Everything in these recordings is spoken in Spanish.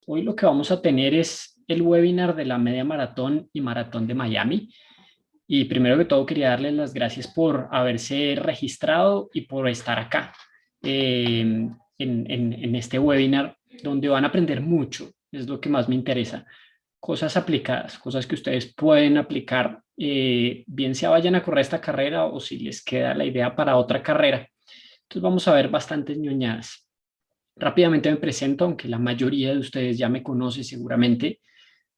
Hoy lo que vamos a tener es el webinar de la media maratón y maratón de Miami. Y primero que todo quería darles las gracias por haberse registrado y por estar acá en este webinar donde van a aprender mucho, es lo que más me interesa. Cosas aplicadas, cosas que ustedes pueden aplicar, bien sea vayan a correr esta carrera o si les queda la idea para otra carrera. Entonces vamos a ver bastantes ñoñadas. Rápidamente me presento, aunque la mayoría de ustedes ya me conoce seguramente.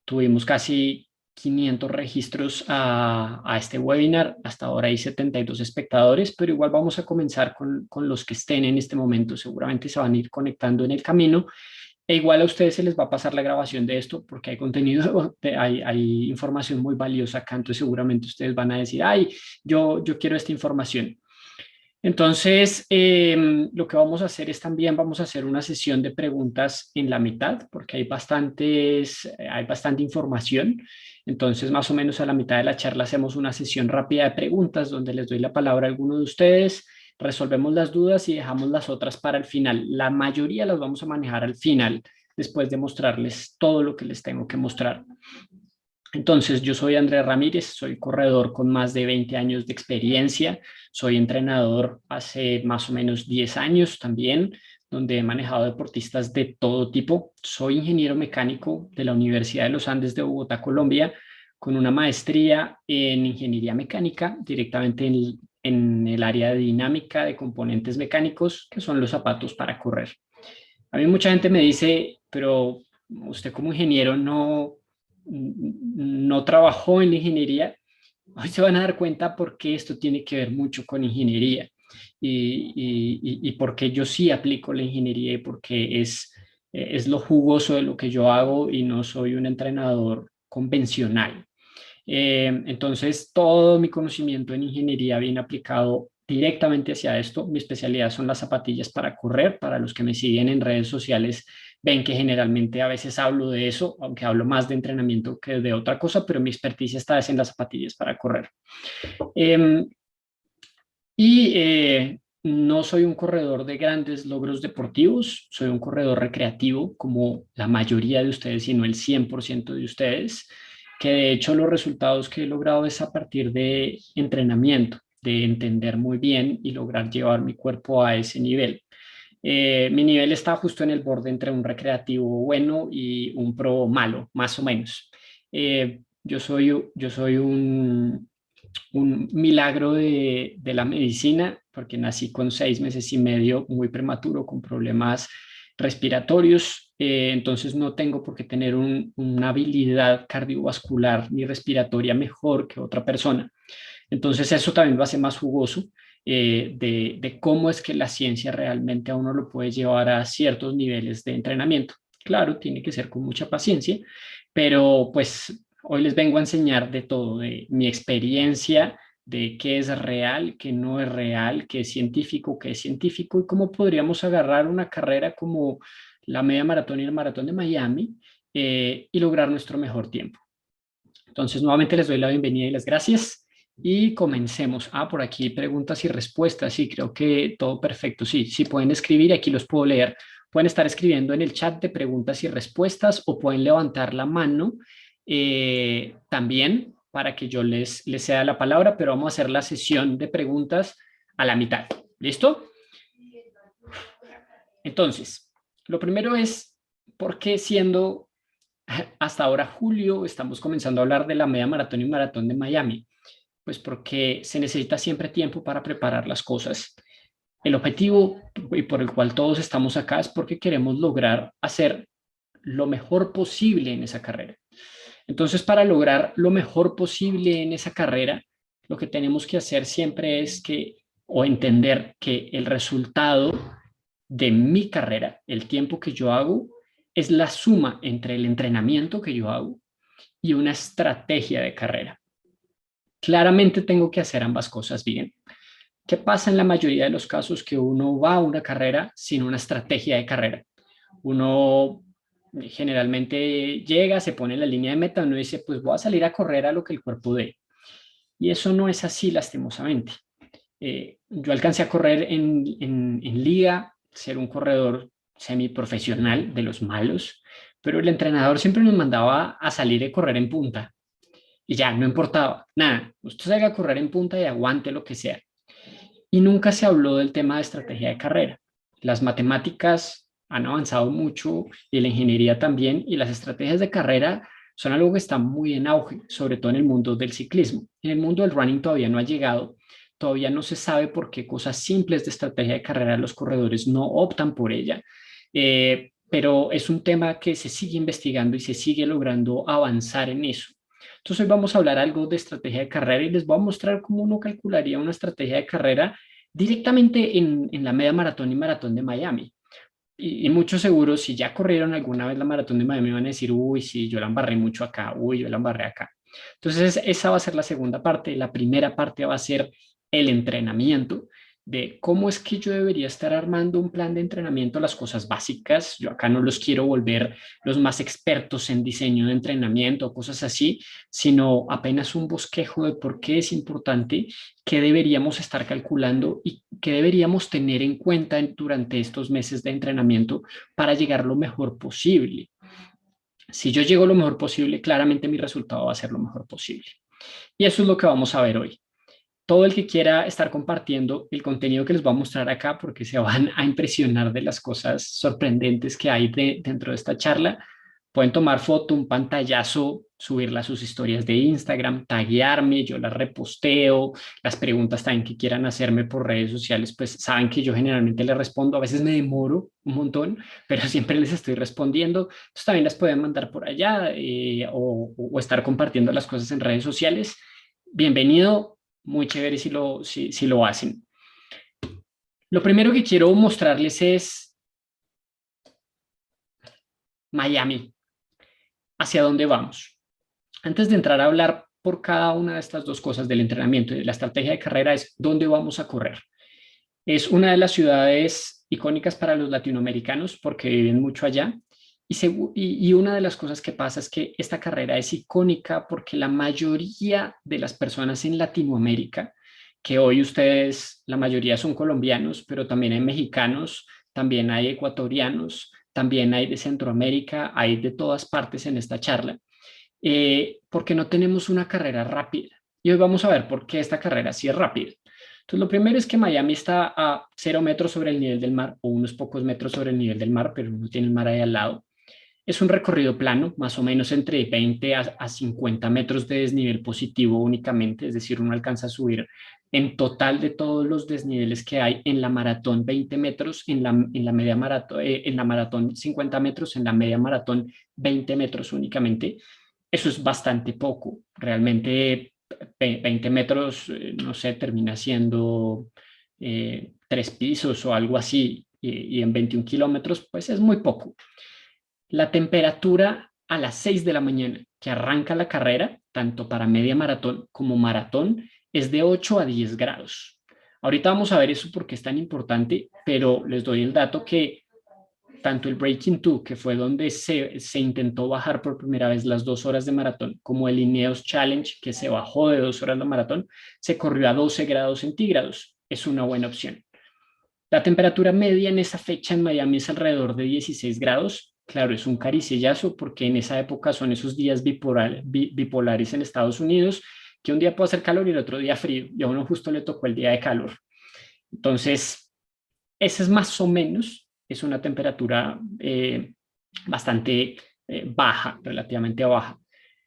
Tuvimos casi 500 registros a este webinar. Hasta ahora hay 72 espectadores, pero igual vamos a comenzar con los que estén en este momento. Seguramente se van a ir conectando en el camino. E igual a ustedes se les va a pasar la grabación de esto porque hay contenido, hay información muy valiosa acá. Entonces seguramente ustedes van a decir, ay, yo quiero esta información. Entonces, lo que vamos a hacer es también vamos a hacer una sesión de preguntas en la mitad, porque hay bastante información. Entonces, más o menos a la mitad de la charla hacemos una sesión rápida de preguntas donde les doy la palabra a alguno de ustedes, resolvemos las dudas y dejamos las otras para el final. La mayoría las vamos a manejar al final, después de mostrarles todo lo que les tengo que mostrar. Entonces, yo soy Andrés Ramírez, soy corredor con más de 20 años de experiencia, soy entrenador hace más o menos 10 años también, donde he manejado deportistas de todo tipo. Soy ingeniero mecánico de la Universidad de los Andes de Bogotá, Colombia, con una maestría en ingeniería mecánica, directamente en el área de dinámica de componentes mecánicos, que son los zapatos para correr. A mí mucha gente me dice, pero usted como ingeniero no trabajó en la ingeniería. Hoy se van a dar cuenta por qué esto tiene que ver mucho con ingeniería y por qué yo sí aplico la ingeniería y por qué es lo jugoso de lo que yo hago y no soy un entrenador convencional. Entonces, todo mi conocimiento en ingeniería viene aplicado directamente hacia esto. Mi especialidad son las zapatillas para correr. Para los que me siguen en redes sociales, ven que generalmente a veces hablo de eso, aunque hablo más de entrenamiento que de otra cosa, pero mi experticia está en las zapatillas para correr. Eh, no soy un corredor de grandes logros deportivos, soy un corredor recreativo como la mayoría de ustedes, si no el 100% de ustedes, que de hecho los resultados que he logrado es a partir de entrenamiento, de entender muy bien y lograr llevar mi cuerpo a ese nivel. Mi nivel está justo en el borde entre un recreativo bueno y un pro malo, más o menos. Yo soy un milagro de la medicina, porque nací con 6 meses y medio, muy prematuro, con problemas respiratorios, entonces no tengo por qué tener una habilidad cardiovascular ni respiratoria mejor que otra persona. Entonces eso también lo hace más jugoso de cómo es que la ciencia realmente a uno lo puede llevar a ciertos niveles de entrenamiento. Claro, tiene que ser con mucha paciencia, pero pues hoy les vengo a enseñar de todo, de mi experiencia, de qué es real, qué no es real, qué es científico y cómo podríamos agarrar una carrera como la media maratón y el maratón de Miami y lograr nuestro mejor tiempo. Entonces, nuevamente les doy la bienvenida y las gracias y comencemos. Por aquí preguntas y respuestas. Sí, creo que todo perfecto. Sí, sí pueden escribir, aquí los puedo leer. Pueden estar escribiendo en el chat de preguntas y respuestas o pueden levantar la mano también para que yo les ceda la palabra, pero vamos a hacer la sesión de preguntas a la mitad. ¿Listo? Entonces, lo primero es, ¿por qué siendo hasta ahora julio estamos comenzando a hablar de la media maratón y maratón de Miami? Pues porque se necesita siempre tiempo para preparar las cosas. El objetivo y por el cual todos estamos acá es porque queremos lograr hacer lo mejor posible en esa carrera. Entonces, para lograr lo mejor posible en esa carrera, lo que tenemos que hacer siempre es o entender que el resultado de mi carrera, el tiempo que yo hago, es la suma entre el entrenamiento que yo hago y una estrategia de carrera. Claramente tengo que hacer ambas cosas bien. ¿Qué pasa en la mayoría de los casos? Que uno va a una carrera sin una estrategia de carrera. Uno generalmente llega, se pone en la línea de meta, uno dice, pues voy a salir a correr a lo que el cuerpo dé. Y eso no es así, lastimosamente. Yo alcancé a correr en liga, ser un corredor semiprofesional de los malos, pero el entrenador siempre nos mandaba a salir y correr en punta. Y ya, no importaba, nada, usted salga a correr en punta y aguante lo que sea. Y nunca se habló del tema de estrategia de carrera. Las matemáticas han avanzado mucho y la ingeniería también, y las estrategias de carrera son algo que está muy en auge, sobre todo en el mundo del ciclismo. En el mundo del running todavía no ha llegado, todavía no se sabe por qué cosas simples de estrategia de carrera los corredores no optan por ella. Pero es un tema que se sigue investigando y se sigue logrando avanzar en eso. Entonces hoy vamos a hablar algo de estrategia de carrera y les voy a mostrar cómo uno calcularía una estrategia de carrera directamente en la media maratón y maratón de Miami. Y muchos seguros, si ya corrieron alguna vez la maratón de Miami, van a decir, uy, sí, yo la embarré mucho acá, uy, yo la embarré acá. Entonces, esa va a ser la segunda parte. La primera parte va a ser el entrenamiento de cómo es que yo debería estar armando un plan de entrenamiento, las cosas básicas. Yo acá no los quiero volver los más expertos en diseño de entrenamiento o cosas así, sino apenas un bosquejo de por qué es importante, qué deberíamos estar calculando y qué deberíamos tener en cuenta durante estos meses de entrenamiento para llegar lo mejor posible. Si yo llego lo mejor posible, claramente mi resultado va a ser lo mejor posible. Y eso es lo que vamos a ver hoy. Todo el que quiera estar compartiendo el contenido que les voy a mostrar acá, porque se van a impresionar de las cosas sorprendentes que hay dentro de esta charla, pueden tomar foto, un pantallazo, subirla a sus historias de Instagram, taguearme, yo las reposteo, las preguntas también que quieran hacerme por redes sociales, pues saben que yo generalmente les respondo, a veces me demoro un montón, pero siempre les estoy respondiendo. Entonces también las pueden mandar por allá o estar compartiendo las cosas en redes sociales. Bienvenido, muy chévere si lo hacen. Lo primero que quiero mostrarles es Miami, hacia dónde vamos. Antes de entrar a hablar por cada una de estas dos cosas del entrenamiento y de la estrategia de carrera es dónde vamos a correr. Es una de las ciudades icónicas para los latinoamericanos porque viven mucho allá. Y una de las cosas que pasa es que esta carrera es icónica porque la mayoría de las personas en Latinoamérica, que hoy ustedes, la mayoría son colombianos, pero también hay mexicanos, también hay ecuatorianos, también hay de Centroamérica, hay de todas partes en esta charla, porque no tenemos una carrera rápida. Y hoy vamos a ver por qué esta carrera sí es rápida. Entonces, lo primero es que Miami está a 0 metros sobre el nivel del mar o unos pocos metros sobre el nivel del mar, pero no tiene el mar ahí al lado. Es un recorrido plano, más o menos entre 20 a 50 metros de desnivel positivo únicamente, es decir, uno alcanza a subir en total de todos los desniveles que hay en la maratón 20 metros, en la media maratón, en la maratón 50 metros, en la media maratón 20 metros únicamente. Eso es bastante poco, realmente 20 metros, no sé, termina siendo 3 pisos o algo así, y en 21 kilómetros, pues es muy poco. La temperatura a las 6 de la mañana que arranca la carrera, tanto para media maratón como maratón, es de 8 a 10 grados. Ahorita vamos a ver eso porque es tan importante, pero les doy el dato que tanto el Breaking 2, que fue donde se intentó bajar por primera vez las 2 horas de maratón, como el Ineos Challenge, que se bajó de 2 horas de maratón, se corrió a 12 grados centígrados. Es una buena opción. La temperatura media en esa fecha en Miami es alrededor de 16 grados. Claro, es un caricellazo porque en esa época son esos días bipolares en Estados Unidos, que un día puede hacer calor y el otro día frío, y a uno justo le tocó el día de calor. Entonces, esa es más o menos, es una temperatura bastante baja, relativamente baja.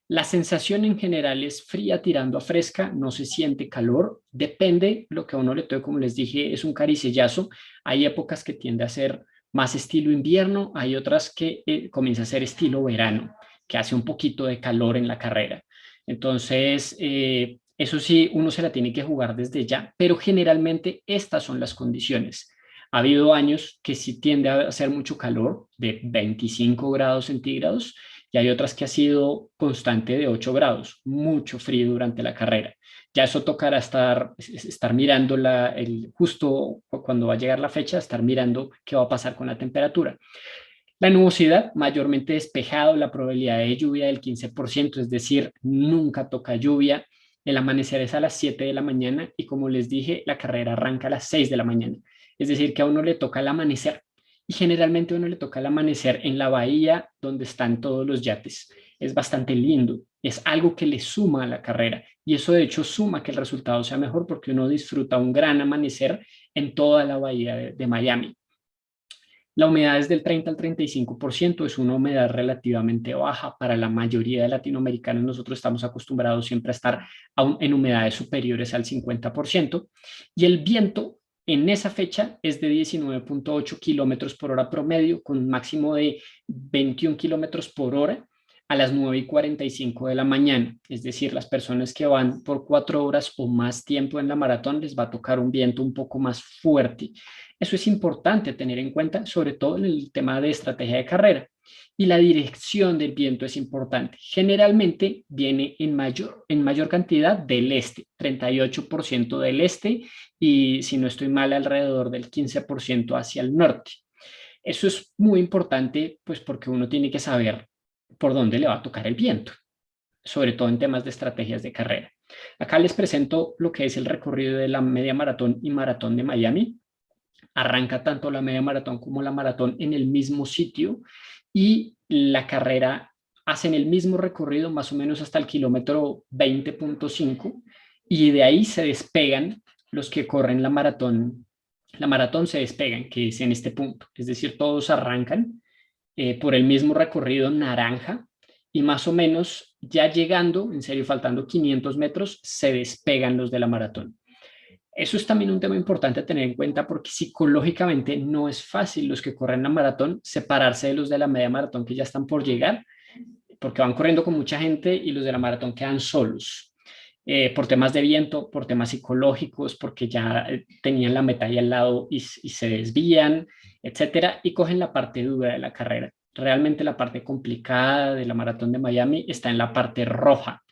La sensación en general es fría tirando a fresca, no se siente calor, depende lo que a uno le toque, como les dije, es un caricellazo. Hay épocas que tiende a ser más estilo invierno, hay otras que comienza a ser estilo verano, que hace un poquito de calor en la carrera. Entonces, eso sí, uno se la tiene que jugar desde ya, pero generalmente estas son las condiciones. Ha habido años que sí tiende a hacer mucho calor, de 25 grados centígrados, y hay otras que ha sido constante de 8 grados, mucho frío durante la carrera. Ya eso tocará estar mirando justo cuando va a llegar la fecha, estar mirando qué va a pasar con la temperatura. La nubosidad, mayormente despejado, la probabilidad de lluvia del 15%, es decir, nunca toca lluvia. El amanecer es a las 7 de la mañana y como les dije, la carrera arranca a las 6 de la mañana. Es decir, que a uno le toca el amanecer y generalmente a uno le toca el amanecer en la bahía donde están todos los yates. Es bastante lindo, es algo que le suma a la carrera y eso de hecho suma que el resultado sea mejor porque uno disfruta un gran amanecer en toda la bahía de Miami. La humedad es del 30 al 35%, es una humedad relativamente baja para la mayoría de latinoamericanos. Nosotros estamos acostumbrados siempre a estar en humedades superiores al 50%. Y el viento en esa fecha es de 19.8 kilómetros por hora promedio, con un máximo de 21 kilómetros por hora a las 9:45 de la mañana. Es decir, las personas que van por 4 horas o más tiempo en la maratón les va a tocar un viento un poco más fuerte. Eso es importante tener en cuenta, sobre todo en el tema de estrategia de carrera. Y la dirección del viento es importante. Generalmente viene en mayor cantidad del este, 38% del este y, si no estoy mal, alrededor del 15% hacia el norte. Eso es muy importante, pues porque uno tiene que saber por dónde le va a tocar el viento, sobre todo en temas de estrategias de carrera. Acá les presento lo que es el recorrido de la media maratón y maratón de Miami. Arranca tanto la media maratón como la maratón en el mismo sitio y la carrera hacen el mismo recorrido más o menos hasta el kilómetro 20.5 y de ahí se despegan los que corren la maratón. La maratón se despegan, que es en este punto, es decir, todos arrancan por el mismo recorrido naranja y más o menos ya llegando, en serio, faltando 500 metros, se despegan los de la maratón. Eso es también un tema importante a tener en cuenta porque psicológicamente no es fácil los que corren la maratón separarse de los de la media maratón que ya están por llegar, porque van corriendo con mucha gente y los de la maratón quedan solos. Por temas de viento, por temas psicológicos, porque ya tenían la meta ahí al lado y se desvían, etcétera, y cogen la parte dura de la carrera. Realmente la parte complicada de la maratón de Miami está en la parte roja,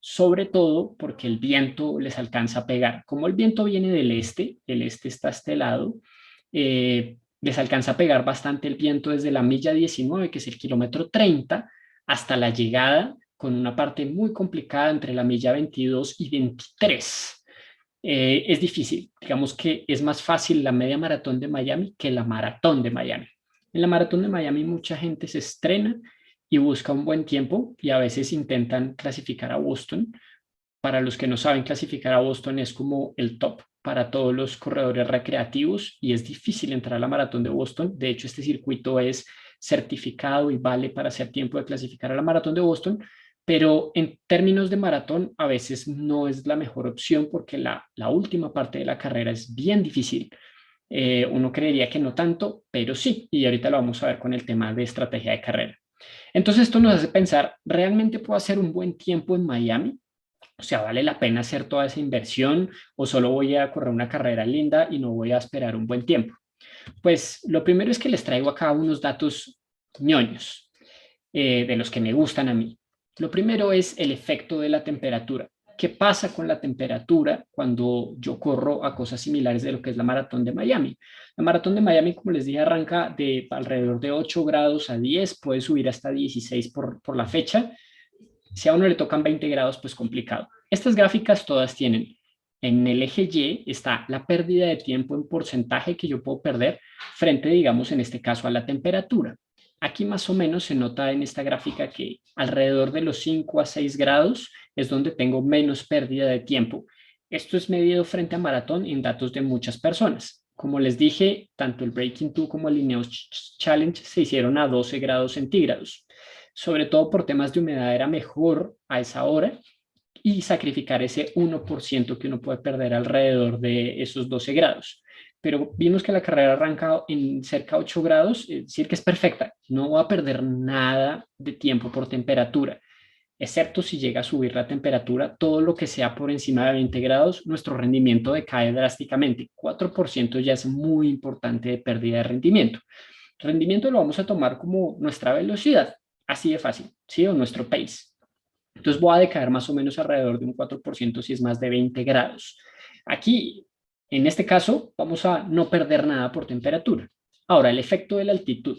sobre todo porque el viento les alcanza a pegar. Como el viento viene del este, el este está a este lado, les alcanza a pegar bastante el viento desde la milla 19, que es el kilómetro 30, hasta la llegada, con una parte muy complicada entre la milla 22 y 23. Es difícil, digamos que es más fácil la media maratón de Miami que la maratón de Miami. En la maratón de Miami mucha gente se estrena y busca un buen tiempo y a veces intentan clasificar a Boston. Para los que no saben, clasificar a Boston es como el top para todos los corredores recreativos y es difícil entrar a la maratón de Boston. De hecho, este circuito es certificado y vale para hacer tiempo de clasificar a la maratón de Boston, pero en términos de maratón a veces no es la mejor opción porque la última parte de la carrera es bien difícil. Uno creería que no tanto, pero sí, y ahorita lo vamos a ver con el tema de estrategia de carrera. Entonces esto nos hace pensar, ¿realmente puedo hacer un buen tiempo en Miami? O sea, ¿vale la pena hacer toda esa inversión o solo voy a correr una carrera linda y no voy a esperar un buen tiempo? Pues lo primero es que les traigo acá unos datos ñoños de los que me gustan a mí. Lo primero es el efecto de la temperatura. ¿Qué pasa con la temperatura cuando yo corro a cosas similares de lo que es la maratón de Miami? La maratón de Miami, como les dije, arranca de alrededor de 8 grados a 10, puede subir hasta 16 por la fecha. Si a uno le tocan 20 grados, pues complicado. Estas gráficas todas tienen, en el eje Y está la pérdida de tiempo en porcentaje que yo puedo perder frente, digamos, en este caso a la temperatura. Aquí más o menos se nota en esta gráfica que alrededor de los 5 a 6 grados es donde tengo menos pérdida de tiempo. Esto es medido frente a maratón en datos de muchas personas. Como les dije, tanto el Breaking 2 como el Ineos Challenge se hicieron a 12 grados centígrados. Sobre todo por temas de humedad era mejor a esa hora y sacrificar ese 1% que uno puede perder alrededor de esos 12 grados. Pero vimos que la carrera arranca en cerca de 8 grados, es decir, que es perfecta. No va a perder nada de tiempo por temperatura, excepto si llega a subir la temperatura. Todo lo que sea por encima de 20 grados, nuestro rendimiento decae drásticamente. 4% ya es muy importante de pérdida de rendimiento. Rendimiento lo vamos a tomar como nuestra velocidad, así de fácil, ¿sí? O nuestro pace. Entonces voy a decaer más o menos alrededor de un 4% si es más de 20 grados. Aquí, en este caso, vamos a no perder nada por temperatura. Ahora, el efecto de la altitud.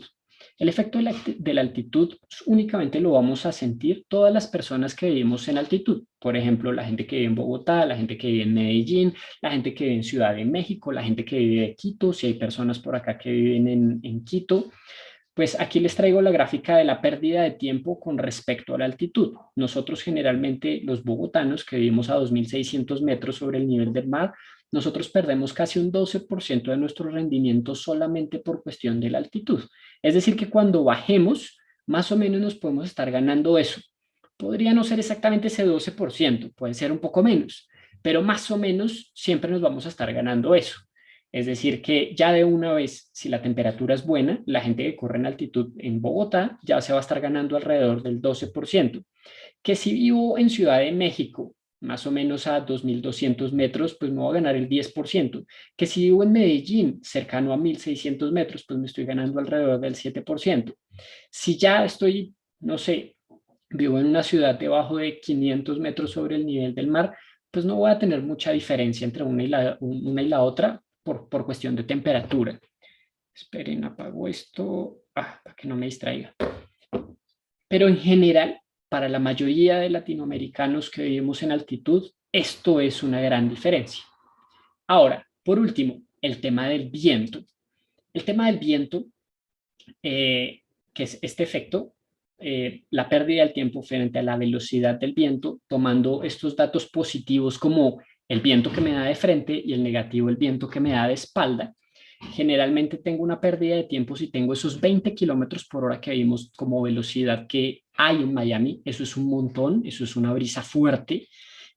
El efecto de la altitud únicamente lo vamos a sentir todas las personas que vivimos en altitud. Por ejemplo, la gente que vive en Bogotá, la gente que vive en Medellín, la gente que vive en Ciudad de México, la gente que vive en Quito, si hay personas por acá que viven en Quito. Pues aquí les traigo la gráfica de la pérdida de tiempo con respecto a la altitud. Nosotros generalmente, los bogotanos que vivimos a 2.600 metros sobre el nivel del mar, nosotros perdemos casi un 12% de nuestro rendimiento solamente por cuestión de la altitud. Es decir, que cuando bajemos, más o menos nos podemos estar ganando eso. Podría no ser exactamente ese 12%, puede ser un poco menos, pero más o menos siempre nos vamos a estar ganando eso. Es decir, que ya de una vez, si la temperatura es buena, la gente que corre en altitud en Bogotá ya se va a estar ganando alrededor del 12%. Que si vivo en Ciudad de México, más o menos a 2.200 metros, pues me voy a ganar el 10%. Que si vivo en Medellín, cercano a 1.600 metros, pues me estoy ganando alrededor del 7%. Si ya estoy, no sé, vivo en una ciudad debajo de 500 metros sobre el nivel del mar, pues no voy a tener mucha diferencia entre una y la otra por cuestión de temperatura. Esperen, apago esto para que no me distraiga. Pero en general, para la mayoría de latinoamericanos que vivimos en altitud, esto es una gran diferencia. Ahora, por último, el tema del viento. El tema del viento, que es este efecto, la pérdida del tiempo frente a la velocidad del viento, tomando estos datos positivos como el viento que me da de frente y el negativo, el viento que me da de espalda. Generalmente tengo una pérdida de tiempo si tengo esos 20 kilómetros por hora que vimos como velocidad que hay en Miami. Eso es un montón, eso es una brisa fuerte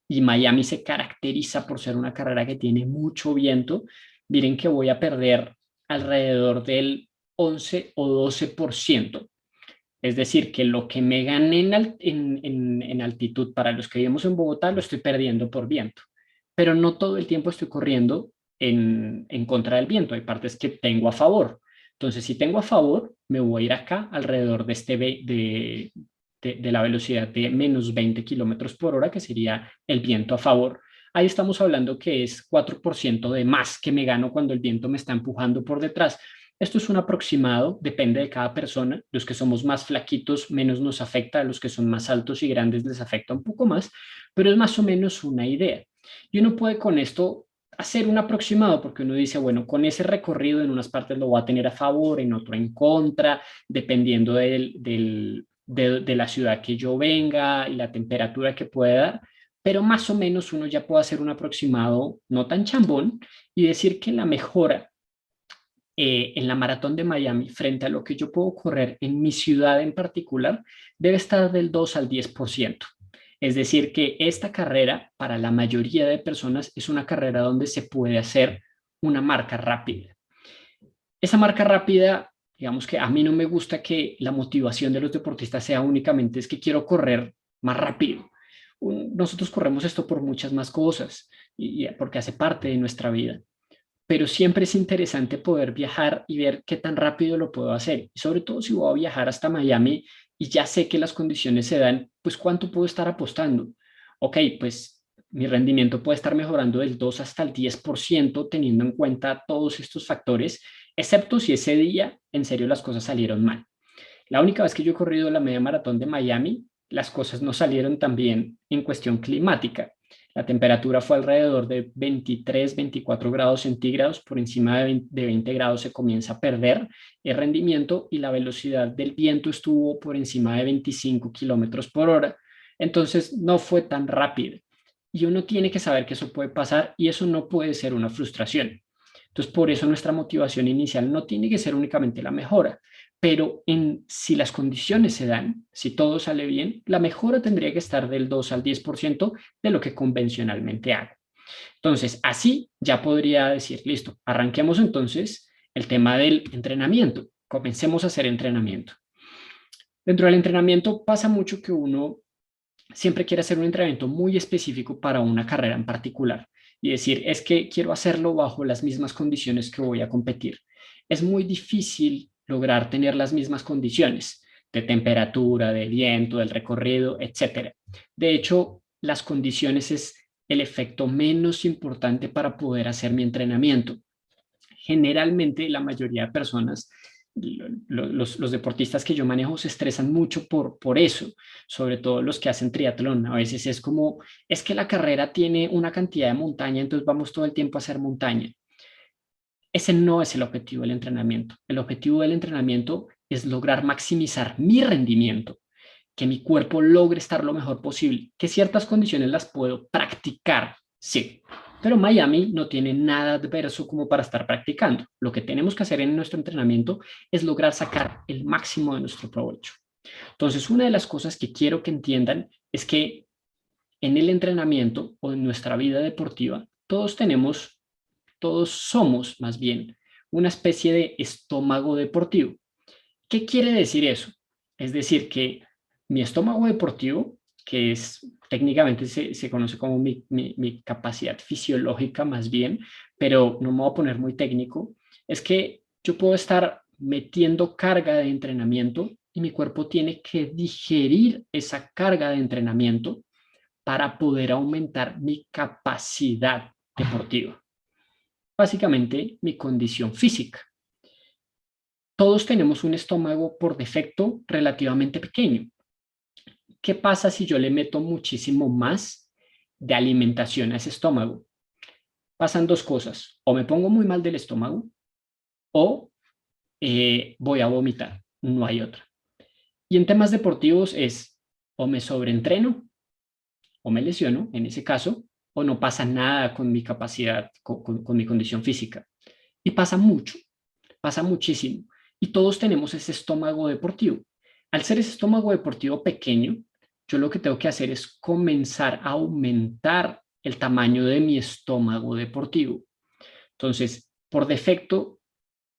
y Miami se caracteriza por ser una carrera que tiene mucho viento. Miren que voy a perder alrededor del 11 o 12%. Es decir, que lo que me gané en altitud para los que vivimos en Bogotá lo estoy perdiendo por viento. Pero no todo el tiempo estoy corriendo en contra del viento. Hay partes que tengo a favor. Entonces, si tengo a favor, me voy a ir acá alrededor de la velocidad de menos 20 kilómetros por hora, que sería el viento a favor. Ahí estamos hablando que es 4% de más que me gano cuando el viento me está empujando por detrás. Esto es un aproximado, depende de cada persona. Los que somos más flaquitos, menos nos afecta. A los que son más altos y grandes les afecta un poco más, pero es más o menos una idea. Y uno puede con esto hacer un aproximado, porque uno dice, bueno, con ese recorrido en unas partes lo va a tener a favor, en otro en contra, dependiendo de la ciudad que yo venga y la temperatura que pueda dar, pero más o menos uno ya puede hacer un aproximado no tan chambón y decir que la mejora en la maratón de Miami frente a lo que yo puedo correr en mi ciudad en particular debe estar del 2 al 10%. Es decir, que esta carrera para la mayoría de personas es una carrera donde se puede hacer una marca rápida. Esa marca rápida, digamos que a mí no me gusta que la motivación de los deportistas sea únicamente es que quiero correr más rápido. Nosotros corremos esto por muchas más cosas y porque hace parte de nuestra vida, pero siempre es interesante poder viajar y ver qué tan rápido lo puedo hacer. Y sobre todo si voy a viajar hasta Miami y ya sé que las condiciones se dan, pues cuánto puedo estar apostando. Ok, pues mi rendimiento puede estar mejorando del 2 hasta el 10% teniendo en cuenta todos estos factores, excepto si ese día en serio las cosas salieron mal. La única vez que yo he corrido la media maratón de Miami, las cosas no salieron tan bien en cuestión climática. La temperatura fue alrededor de 23, 24 grados centígrados, por encima de 20 grados se comienza a perder el rendimiento y la velocidad del viento estuvo por encima de 25 kilómetros por hora. Entonces no fue tan rápido. Y uno tiene que saber que eso puede pasar y eso no puede ser una frustración. Entonces, por eso nuestra motivación inicial no tiene que ser únicamente la mejora, pero si las condiciones se dan, si todo sale bien, la mejora tendría que estar del 2 al 10% de lo que convencionalmente hago. Entonces, así ya podría decir, listo, arranquemos entonces el tema del entrenamiento. Comencemos a hacer entrenamiento. Dentro del entrenamiento pasa mucho que uno siempre quiere hacer un entrenamiento muy específico para una carrera en particular y decir, es que quiero hacerlo bajo las mismas condiciones que voy a competir. Es muy difícil lograr tener las mismas condiciones de temperatura, de viento, del recorrido, etcétera. De hecho, las condiciones es el efecto menos importante para poder hacer mi entrenamiento. Generalmente, la mayoría de personas los deportistas que yo manejo se estresan mucho por eso, sobre todo los que hacen triatlón. A veces es como, es que la carrera tiene una cantidad de montaña, entonces vamos todo el tiempo a hacer montaña. Ese no es el objetivo del entrenamiento. El objetivo del entrenamiento es lograr maximizar mi rendimiento, que mi cuerpo logre estar lo mejor posible, que ciertas condiciones las puedo practicar, sí, pero Miami no tiene nada adverso como para estar practicando. Lo que tenemos que hacer en nuestro entrenamiento es lograr sacar el máximo de nuestro provecho. Entonces, una de las cosas que quiero que entiendan es que en el entrenamiento o en nuestra vida deportiva, todos somos más bien una especie de estómago deportivo. ¿Qué quiere decir eso? Es decir, que mi estómago deportivo, que es técnicamente se conoce como mi capacidad fisiológica más bien, pero no me voy a poner muy técnico, es que yo puedo estar metiendo carga de entrenamiento y mi cuerpo tiene que digerir esa carga de entrenamiento para poder aumentar mi capacidad deportiva. Básicamente, mi condición física. Todos tenemos un estómago por defecto relativamente pequeño. ¿Qué pasa si yo le meto muchísimo más de alimentación a ese estómago? Pasan dos cosas, o me pongo muy mal del estómago o voy a vomitar, no hay otra. Y en temas deportivos es o me sobreentreno o me lesiono, en ese caso, o no pasa nada con mi capacidad, con mi condición física. Y pasa mucho, pasa muchísimo. Y todos tenemos ese estómago deportivo. Al ser ese estómago deportivo pequeño, yo lo que tengo que hacer es comenzar a aumentar el tamaño de mi estómago deportivo. Entonces, por defecto,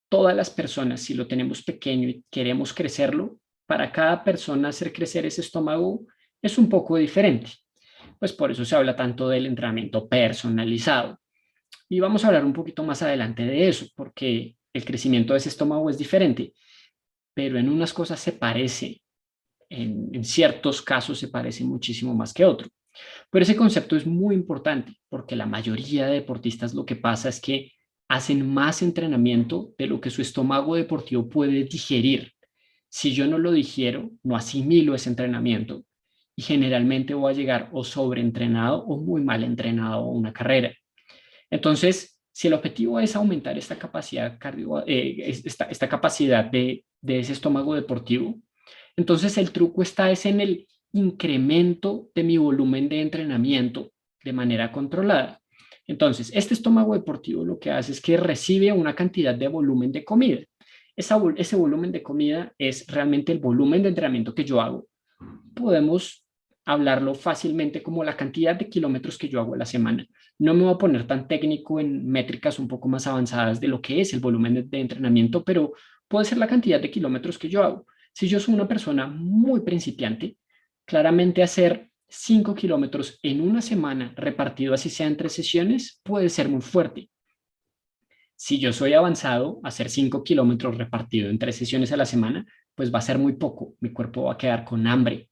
todas las personas, si lo tenemos pequeño y queremos crecerlo, para cada persona hacer crecer ese estómago es un poco diferente. Pues por eso se habla tanto del entrenamiento personalizado. Y vamos a hablar un poquito más adelante de eso, porque el crecimiento de ese estómago es diferente, pero en unas cosas se parece, en ciertos casos se parece muchísimo más que otro. Pero ese concepto es muy importante, porque la mayoría de deportistas lo que pasa es que hacen más entrenamiento de lo que su estómago deportivo puede digerir. Si yo no lo digiero, no asimilo ese entrenamiento y generalmente voy a llegar o sobreentrenado o muy mal entrenado a una carrera. Entonces, si el objetivo es aumentar esta capacidad, esta capacidad de ese estómago deportivo, entonces el truco está es en el incremento de mi volumen de entrenamiento de manera controlada. Entonces, este estómago deportivo lo que hace es que recibe una cantidad de volumen de comida. Ese volumen de comida es realmente el volumen de entrenamiento que yo hago. Podemos hablarlo fácilmente como la cantidad de kilómetros que yo hago a la semana. No me voy a poner tan técnico en métricas un poco más avanzadas de lo que es el volumen de entrenamiento, pero puede ser la cantidad de kilómetros que yo hago. Si yo soy una persona muy principiante, claramente hacer 5 kilómetros en una semana repartido así sea en 3 sesiones puede ser muy fuerte. Si yo soy avanzado, hacer 5 kilómetros repartido en 3 sesiones a la semana, pues va a ser muy poco. Mi cuerpo va a quedar con hambre.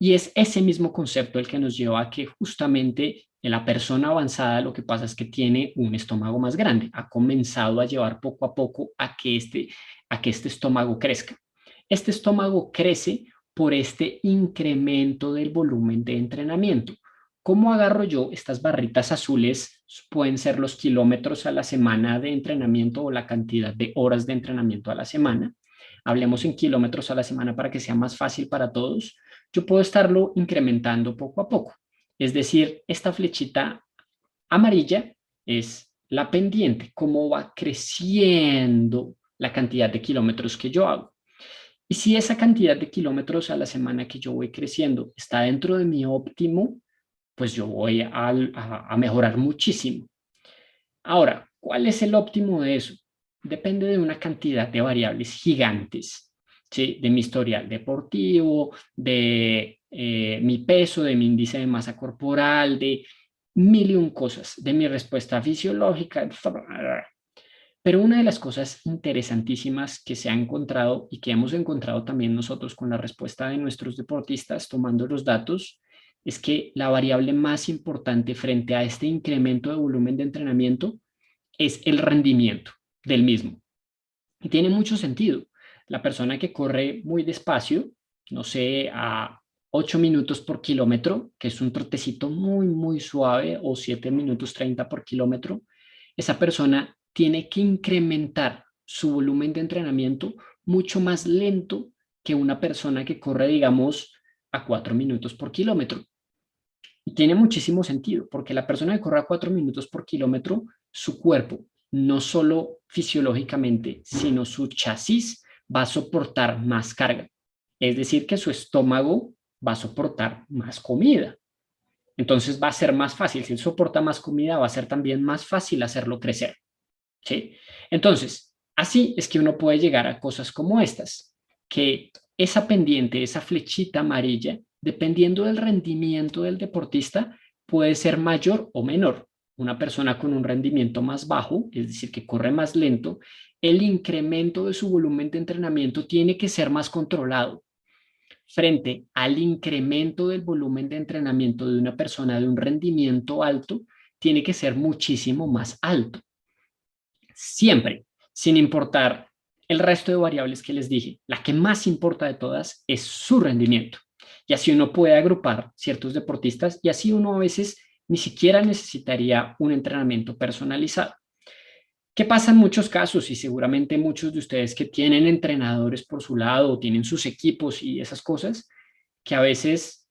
Y es ese mismo concepto el que nos lleva a que justamente en la persona avanzada lo que pasa es que tiene un estómago más grande. Ha comenzado a llevar poco a poco a que este estómago crezca. Este estómago crece por este incremento del volumen de entrenamiento. ¿Cómo agarro yo estas barritas azules? Pueden ser los kilómetros a la semana de entrenamiento o la cantidad de horas de entrenamiento a la semana. Hablemos en kilómetros a la semana para que sea más fácil para todos. Yo puedo estarlo incrementando poco a poco. Es decir, esta flechita amarilla es la pendiente, cómo va creciendo la cantidad de kilómetros que yo hago. Y si esa cantidad de kilómetros a la semana que yo voy creciendo está dentro de mi óptimo, pues yo voy a mejorar muchísimo. Ahora, ¿cuál es el óptimo de eso? Depende de una cantidad de variables gigantes, ¿sí? De mi historial deportivo, de mi peso, de mi índice de masa corporal, de mil y un cosas, de mi respuesta fisiológica. Pero una de las cosas interesantísimas que se ha encontrado y que hemos encontrado también nosotros con la respuesta de nuestros deportistas tomando los datos es que la variable más importante frente a este incremento de volumen de entrenamiento es el rendimiento del mismo. Y tiene mucho sentido. La persona que corre muy despacio, no sé, a 8 minutos por kilómetro, que es un trotecito muy, muy suave, o 7 minutos 30 por kilómetro, esa persona tiene que incrementar su volumen de entrenamiento mucho más lento que una persona que corre, digamos, a 4 minutos por kilómetro. Y tiene muchísimo sentido, porque la persona que corre a 4 minutos por kilómetro, su cuerpo, no solo fisiológicamente, sino su chasis va a soportar más carga. Es decir, que su estómago va a soportar más comida. Entonces va a ser más fácil. Si él soporta más comida, va a ser también más fácil hacerlo crecer. ¿Sí? Entonces, así es que uno puede llegar a cosas como estas, que esa pendiente, esa flechita amarilla, dependiendo del rendimiento del deportista, puede ser mayor o menor. Una persona con un rendimiento más bajo, es decir, que corre más lento, el incremento de su volumen de entrenamiento tiene que ser más controlado frente al incremento del volumen de entrenamiento de una persona de un rendimiento alto, tiene que ser muchísimo más alto siempre, sin importar el resto de variables que les dije. La que más importa de todas es su rendimiento. Y así uno puede agrupar ciertos deportistas y así uno a veces ni siquiera necesitaría un entrenamiento personalizado. ¿Qué pasa en muchos casos? Y seguramente muchos de ustedes que tienen entrenadores por su lado o tienen sus equipos y esas cosas, que a veces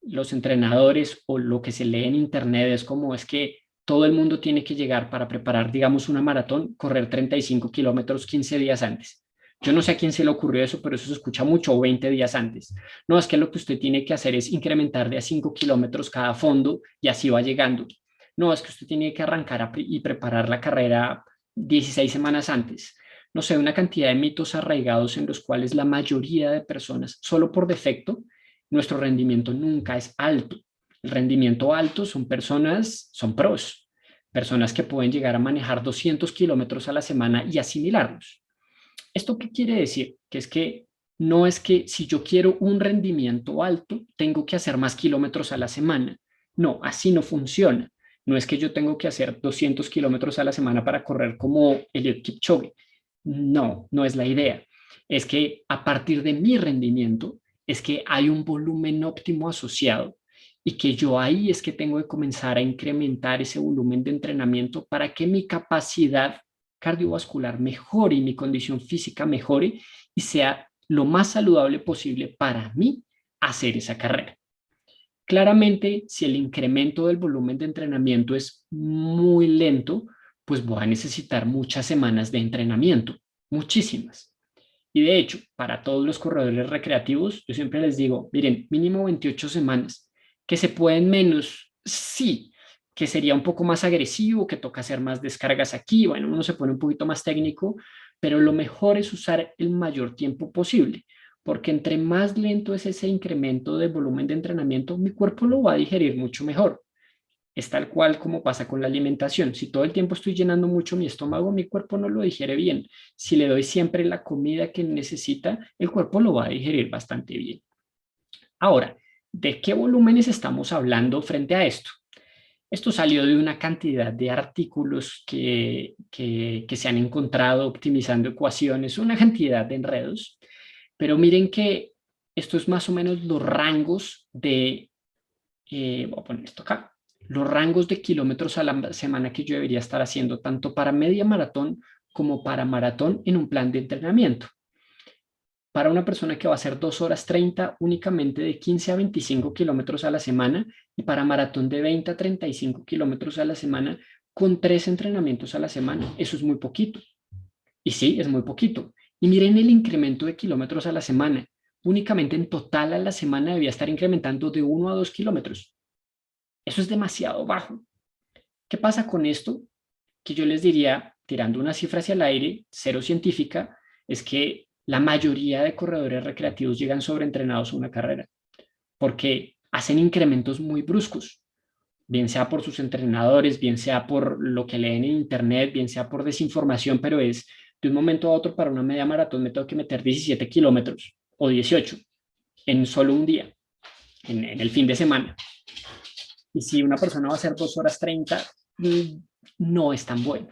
los entrenadores o lo que se lee en internet es como es que todo el mundo tiene que llegar para preparar, digamos, una maratón, correr 35 kilómetros 15 días antes. Yo no sé a quién se le ocurrió eso, pero eso se escucha mucho, o 20 días antes. No, es que lo que usted tiene que hacer es incrementar de a 5 kilómetros cada fondo y así va llegando. No, es que usted tiene que arrancar y preparar la carrera 16 semanas antes. No sé, una cantidad de mitos arraigados en los cuales la mayoría de personas, solo por defecto, nuestro rendimiento nunca es alto. El rendimiento alto son personas, son pros, personas que pueden llegar a manejar 200 kilómetros a la semana y asimilarlos. ¿Esto qué quiere decir? Que es que no es que si yo quiero un rendimiento alto, tengo que hacer más kilómetros a la semana. No, así no funciona. No es que yo tengo que hacer 200 kilómetros a la semana para correr como Eliud Kipchoge. No, no es la idea. Es que a partir de mi rendimiento, es que hay un volumen óptimo asociado y que yo ahí es que tengo que comenzar a incrementar ese volumen de entrenamiento para que mi capacidad cardiovascular mejore y mi condición física mejore y sea lo más saludable posible para mí hacer esa carrera. Claramente, si el incremento del volumen de entrenamiento es muy lento, pues voy a necesitar muchas semanas de entrenamiento, muchísimas. Y de hecho, para todos los corredores recreativos, yo siempre les digo, miren, mínimo 28 semanas, que se pueden menos, sí, que sería un poco más agresivo, que toca hacer más descargas aquí, bueno, uno se pone un poquito más técnico, pero lo mejor es usar el mayor tiempo posible, porque entre más lento es ese incremento de volumen de entrenamiento, mi cuerpo lo va a digerir mucho mejor. Es tal cual como pasa con la alimentación. Si todo el tiempo estoy llenando mucho mi estómago, mi cuerpo no lo digiere bien. Si le doy siempre la comida que necesita, el cuerpo lo va a digerir bastante bien. Ahora, ¿de qué volúmenes estamos hablando frente a esto? Esto salió de una cantidad de artículos que se han encontrado optimizando ecuaciones, una cantidad de enredos, pero miren que esto es más o menos los rangos de, voy a poner esto acá, los rangos de kilómetros a la semana que yo debería estar haciendo, tanto para media maratón como para maratón en un plan de entrenamiento. Para una persona que va a hacer 2 horas 30 únicamente de 15 a 25 kilómetros a la semana y para maratón de 20 a 35 kilómetros a la semana con 3 entrenamientos a la semana. Eso es muy poquito. Y sí, es muy poquito. Y miren el incremento de kilómetros a la semana. Únicamente en total a la semana debía estar incrementando de 1 a 2 kilómetros. Eso es demasiado bajo. ¿Qué pasa con esto? Que yo les diría, tirando una cifra hacia el aire, cero científica, es que la mayoría de corredores recreativos llegan sobreentrenados a una carrera, porque hacen incrementos muy bruscos, bien sea por sus entrenadores, bien sea por lo que leen en internet, bien sea por desinformación, pero es de un momento a otro para una media maratón me tengo que meter 17 kilómetros o 18 en solo un día, en el fin de semana. Y si una persona va a hacer 2 horas 30, no es tan bueno.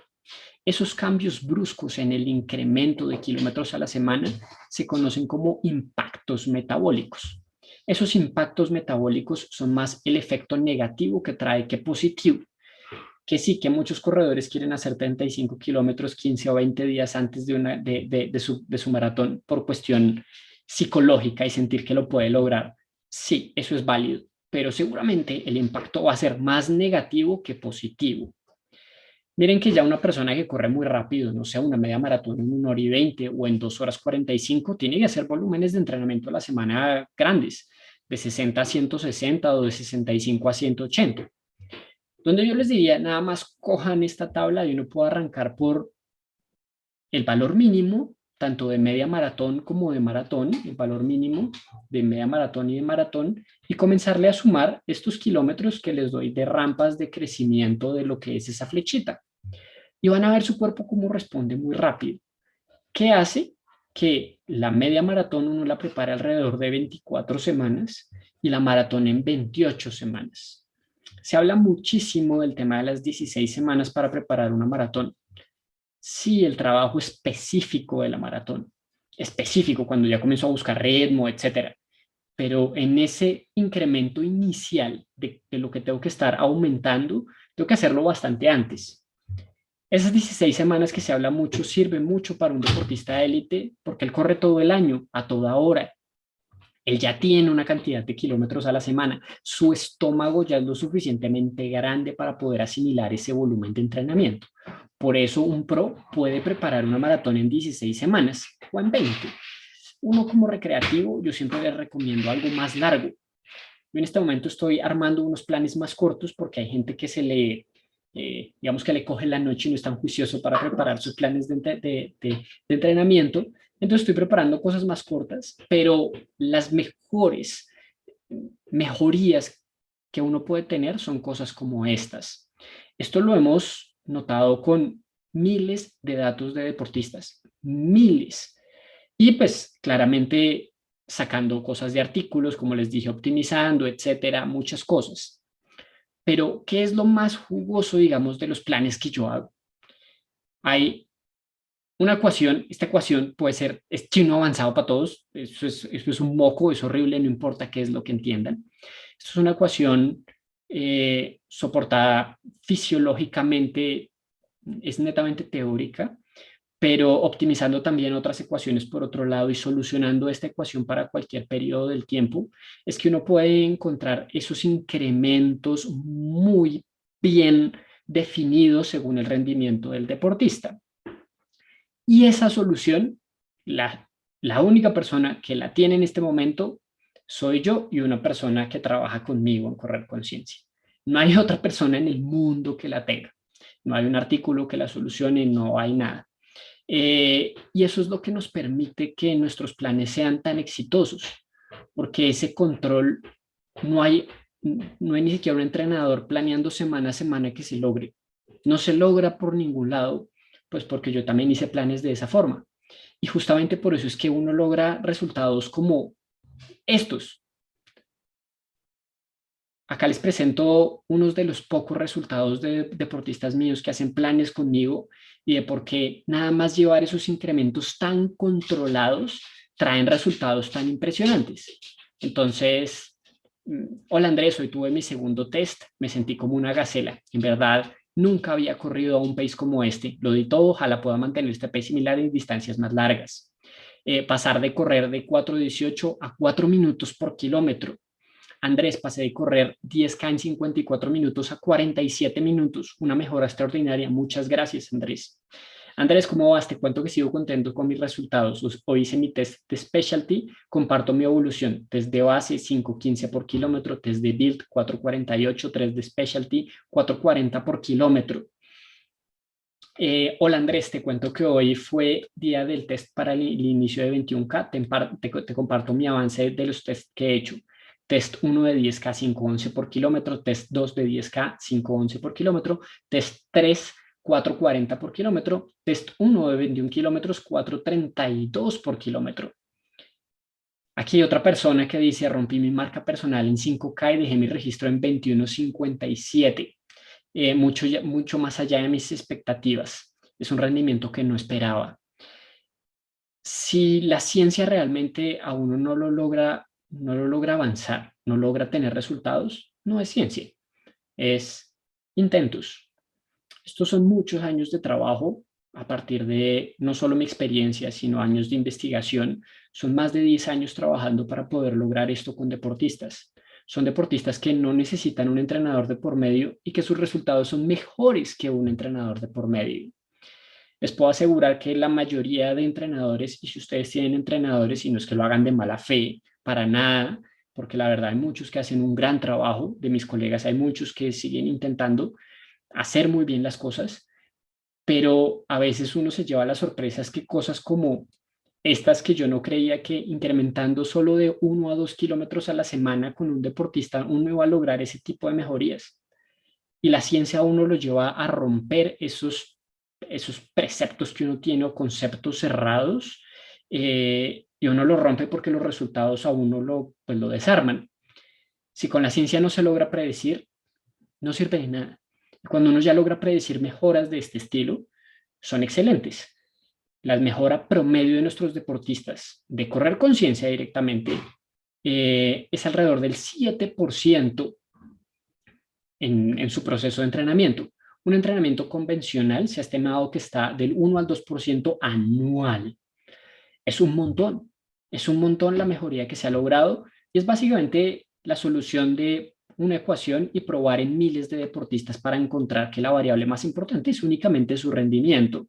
Esos cambios bruscos en el incremento de kilómetros a la semana se conocen como impactos metabólicos. Esos impactos metabólicos son más el efecto negativo que trae que positivo. Que sí, que muchos corredores quieren hacer 35 kilómetros 15 o 20 días antes de su maratón por cuestión psicológica y sentir que lo puede lograr. Sí, eso es válido, pero seguramente el impacto va a ser más negativo que positivo. Miren que ya una persona que corre muy rápido, no sé, una media maratón en 1 hora y 20 o en 2 horas 45, tiene que hacer volúmenes de entrenamiento a la semana grandes, de 60 a 160 o de 65 a 180. Donde yo les diría, nada más cojan esta tabla y uno puede arrancar por el valor mínimo, tanto de media maratón como de maratón, el valor mínimo de media maratón y de maratón, y comenzarle a sumar estos kilómetros que les doy de rampas de crecimiento de lo que es esa flechita. Y van a ver su cuerpo cómo responde muy rápido. ¿Qué hace? Que la media maratón uno la prepara alrededor de 24 semanas y la maratón en 28 semanas. Se habla muchísimo del tema de las 16 semanas para preparar una maratón. Sí, el trabajo específico de la maratón, específico cuando ya comenzó a buscar ritmo, etcétera. Pero en ese incremento inicial de lo que tengo que estar aumentando, tengo que hacerlo bastante antes. Esas 16 semanas que se habla mucho sirven mucho para un deportista de élite porque él corre todo el año, a toda hora. Él ya tiene una cantidad de kilómetros a la semana. Su estómago ya es lo suficientemente grande para poder asimilar ese volumen de entrenamiento. Por eso un pro puede preparar una maratón en 16 semanas o en 20. Uno como recreativo, yo siempre les recomiendo algo más largo. Yo en este momento estoy armando unos planes más cortos porque hay gente que digamos que le coge la noche y no es tan juicioso para preparar sus planes de entrenamiento. Entonces estoy preparando cosas más cortas, pero las mejores mejorías que uno puede tener son cosas como estas. Esto lo hemos notado con miles de datos de deportistas, miles. Y pues claramente sacando cosas de artículos, como les dije, optimizando, etcétera, muchas cosas. Pero, ¿qué es lo más jugoso, digamos, de los planes que yo hago? Hay una ecuación, esta ecuación puede ser, es chino avanzado para todos, eso es un moco, es horrible, no importa qué es lo que entiendan. Esto es una ecuación soportada fisiológicamente, es netamente teórica, pero optimizando también otras ecuaciones por otro lado y solucionando esta ecuación para cualquier periodo del tiempo, es que uno puede encontrar esos incrementos muy bien definidos según el rendimiento del deportista. Y esa solución, la única persona que la tiene en este momento soy yo y una persona que trabaja conmigo en Correr Conciencia. No hay otra persona en el mundo que la tenga. No hay un artículo que la solucione, no hay nada. Y eso es lo que nos permite que nuestros planes sean tan exitosos, porque ese control no hay, no hay ni siquiera un entrenador planeando semana a semana que se logre. No se logra por ningún lado, pues porque yo también hice planes de esa forma. Y justamente por eso es que uno logra resultados como estos. Acá les presento unos de los pocos resultados de deportistas míos que hacen planes conmigo y de por qué nada más llevar esos incrementos tan controlados traen resultados tan impresionantes. Entonces, hola Andrés, hoy tuve mi segundo test, me sentí como una gacela. En verdad, nunca había corrido a un pace como este. Lo di todo, ojalá pueda mantener este pace similar en distancias más largas. Pasar de correr de 4:18 a 4 minutos por kilómetro. Andrés, pasé de correr 10K en 54 minutos a 47 minutos, una mejora extraordinaria. Muchas gracias, Andrés. Andrés, ¿cómo vas? Te cuento que sigo contento con mis resultados. Hoy hice mi test de specialty, comparto mi evolución. Test de base 5:15 por kilómetro, test de build 4:48, test de specialty 4:40 por kilómetro. Hola Andrés, te cuento que hoy fue día del test para el inicio de 21K. Te comparto mi avance de los tests que he hecho. Test 1 de 10K 5:11 por kilómetro, test 2 de 10K 5:11 por kilómetro, test 3 4:40 por kilómetro, test 1 de 21 kilómetros 4:32 por kilómetro. Aquí hay otra persona que dice, rompí mi marca personal en 5K y dejé mi registro en 21:57. Mucho más allá de mis expectativas. es un rendimiento que no esperaba. Si la ciencia realmente a uno no lo logra avanzar, no logra tener resultados, no es ciencia, es intentos. Estos son muchos años de trabajo a partir de no solo mi experiencia, sino años de investigación. Son más de 10 años trabajando para poder lograr esto con deportistas. Son deportistas que no necesitan un entrenador de por medio y que sus resultados son mejores que un entrenador de por medio. Les puedo asegurar que la mayoría de entrenadores, y si ustedes tienen entrenadores, y no es que lo hagan de mala fe, para nada, porque la verdad hay muchos que hacen un gran trabajo, de mis colegas hay muchos que siguen intentando hacer muy bien las cosas, pero a veces uno se lleva las sorpresas que cosas como estas que yo no creía que incrementando solo de 1 a 2 kilómetros a la semana con un deportista uno iba a lograr ese tipo de mejorías. Y la ciencia a uno lo lleva a romper esos preceptos que uno tiene o conceptos cerrados, y uno lo rompe porque los resultados a uno pues lo desarman. Si con la ciencia no se logra predecir, no sirve de nada. Cuando uno ya logra predecir mejoras de este estilo, son excelentes. La mejora promedio de nuestros deportistas de correr con ciencia directamente es alrededor del 7% en su proceso de entrenamiento. Un entrenamiento convencional se ha estimado que está del 1 al 2% anual. Es un montón la mejoría que se ha logrado y es básicamente la solución de una ecuación y probar en miles de deportistas para encontrar que la variable más importante es únicamente su rendimiento.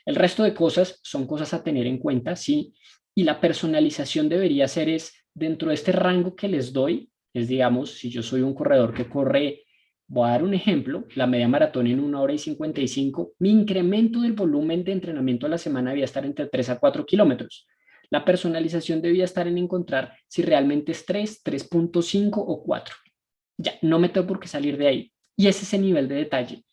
El resto de cosas son cosas a tener en cuenta, sí, y la personalización debería ser es dentro de este rango que les doy, es digamos, si yo soy un corredor que corre, voy a dar un ejemplo, la media maratón en 1 hora y 55, mi incremento del volumen de entrenamiento a la semana debía estar entre 3 a 4 kilómetros. La personalización debía estar en encontrar si realmente es 3, 3.5 o 4. Ya, no me tengo por qué salir de ahí. Y ese es el nivel de detalle,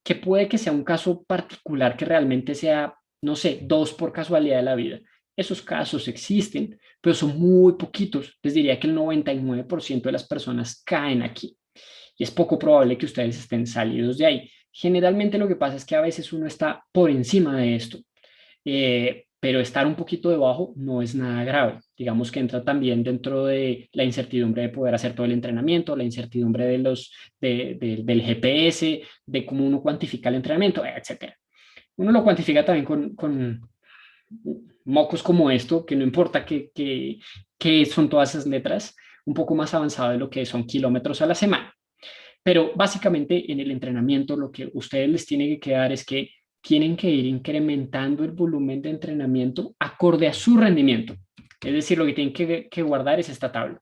que puede que sea un caso particular que realmente sea, no sé, 2 por casualidad de la vida. Esos casos existen, pero son muy poquitos. Les diría que el 99% de las personas caen aquí y es poco probable que ustedes estén salidos de ahí. Generalmente lo que pasa es que a veces uno está por encima de esto, pero estar un poquito debajo no es nada grave. Digamos que entra también dentro de la incertidumbre de poder hacer todo el entrenamiento, la incertidumbre del GPS, de cómo uno cuantifica el entrenamiento, etcétera. Uno lo cuantifica también con mocos como esto, que no importa que son todas esas letras, un poco más avanzado de lo que son kilómetros a la semana. Pero básicamente en el entrenamiento lo que ustedes les tiene que quedar es que tienen que ir incrementando el volumen de entrenamiento acorde a su rendimiento. Es decir, lo que tienen que guardar es esta tabla.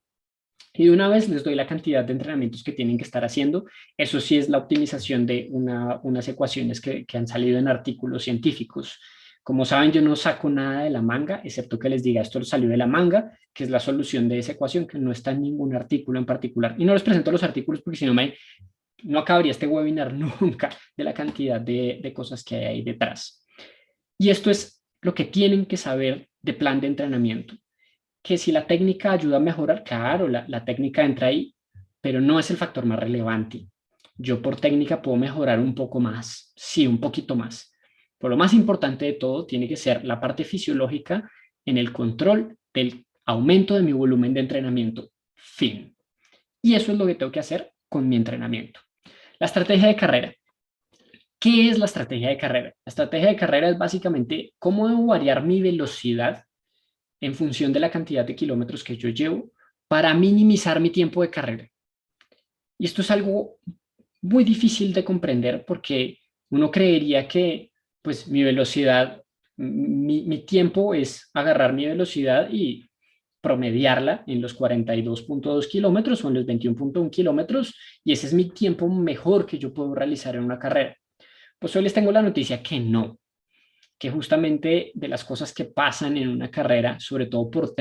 Y de una vez les doy la cantidad de entrenamientos que tienen que estar haciendo. Eso sí es la optimización de unas ecuaciones que han salido en artículos científicos. Como saben, yo no saco nada de la manga, excepto que les diga esto salió de la manga, que es la solución de esa ecuación, que no está en ningún artículo en particular. Y no les presento los artículos porque si no no acabaría este webinar nunca de la cantidad de cosas que hay ahí detrás. Y esto es lo que tienen que saber de plan de entrenamiento. Que si la técnica ayuda a mejorar, claro, la técnica entra ahí, pero no es el factor más relevante. Yo por técnica puedo mejorar un poco más, sí, un poquito más. Pero lo más importante de todo tiene que ser la parte fisiológica en el control del aumento de mi volumen de entrenamiento. Fin. Y eso es lo que tengo que hacer con mi entrenamiento. La estrategia de carrera. ¿Qué es la estrategia de carrera? La estrategia de carrera es básicamente cómo debo variar mi velocidad en función de la cantidad de kilómetros que yo llevo para minimizar mi tiempo de carrera. Y esto es algo muy difícil de comprender porque uno creería que pues mi velocidad, mi tiempo es agarrar mi velocidad y promediarla en los 42.2 kilómetros o en los 21.1 kilómetros y ese es mi tiempo mejor que yo puedo realizar en una carrera. Pues hoy les tengo la noticia que no, que justamente de las cosas que pasan en una carrera, sobre todo por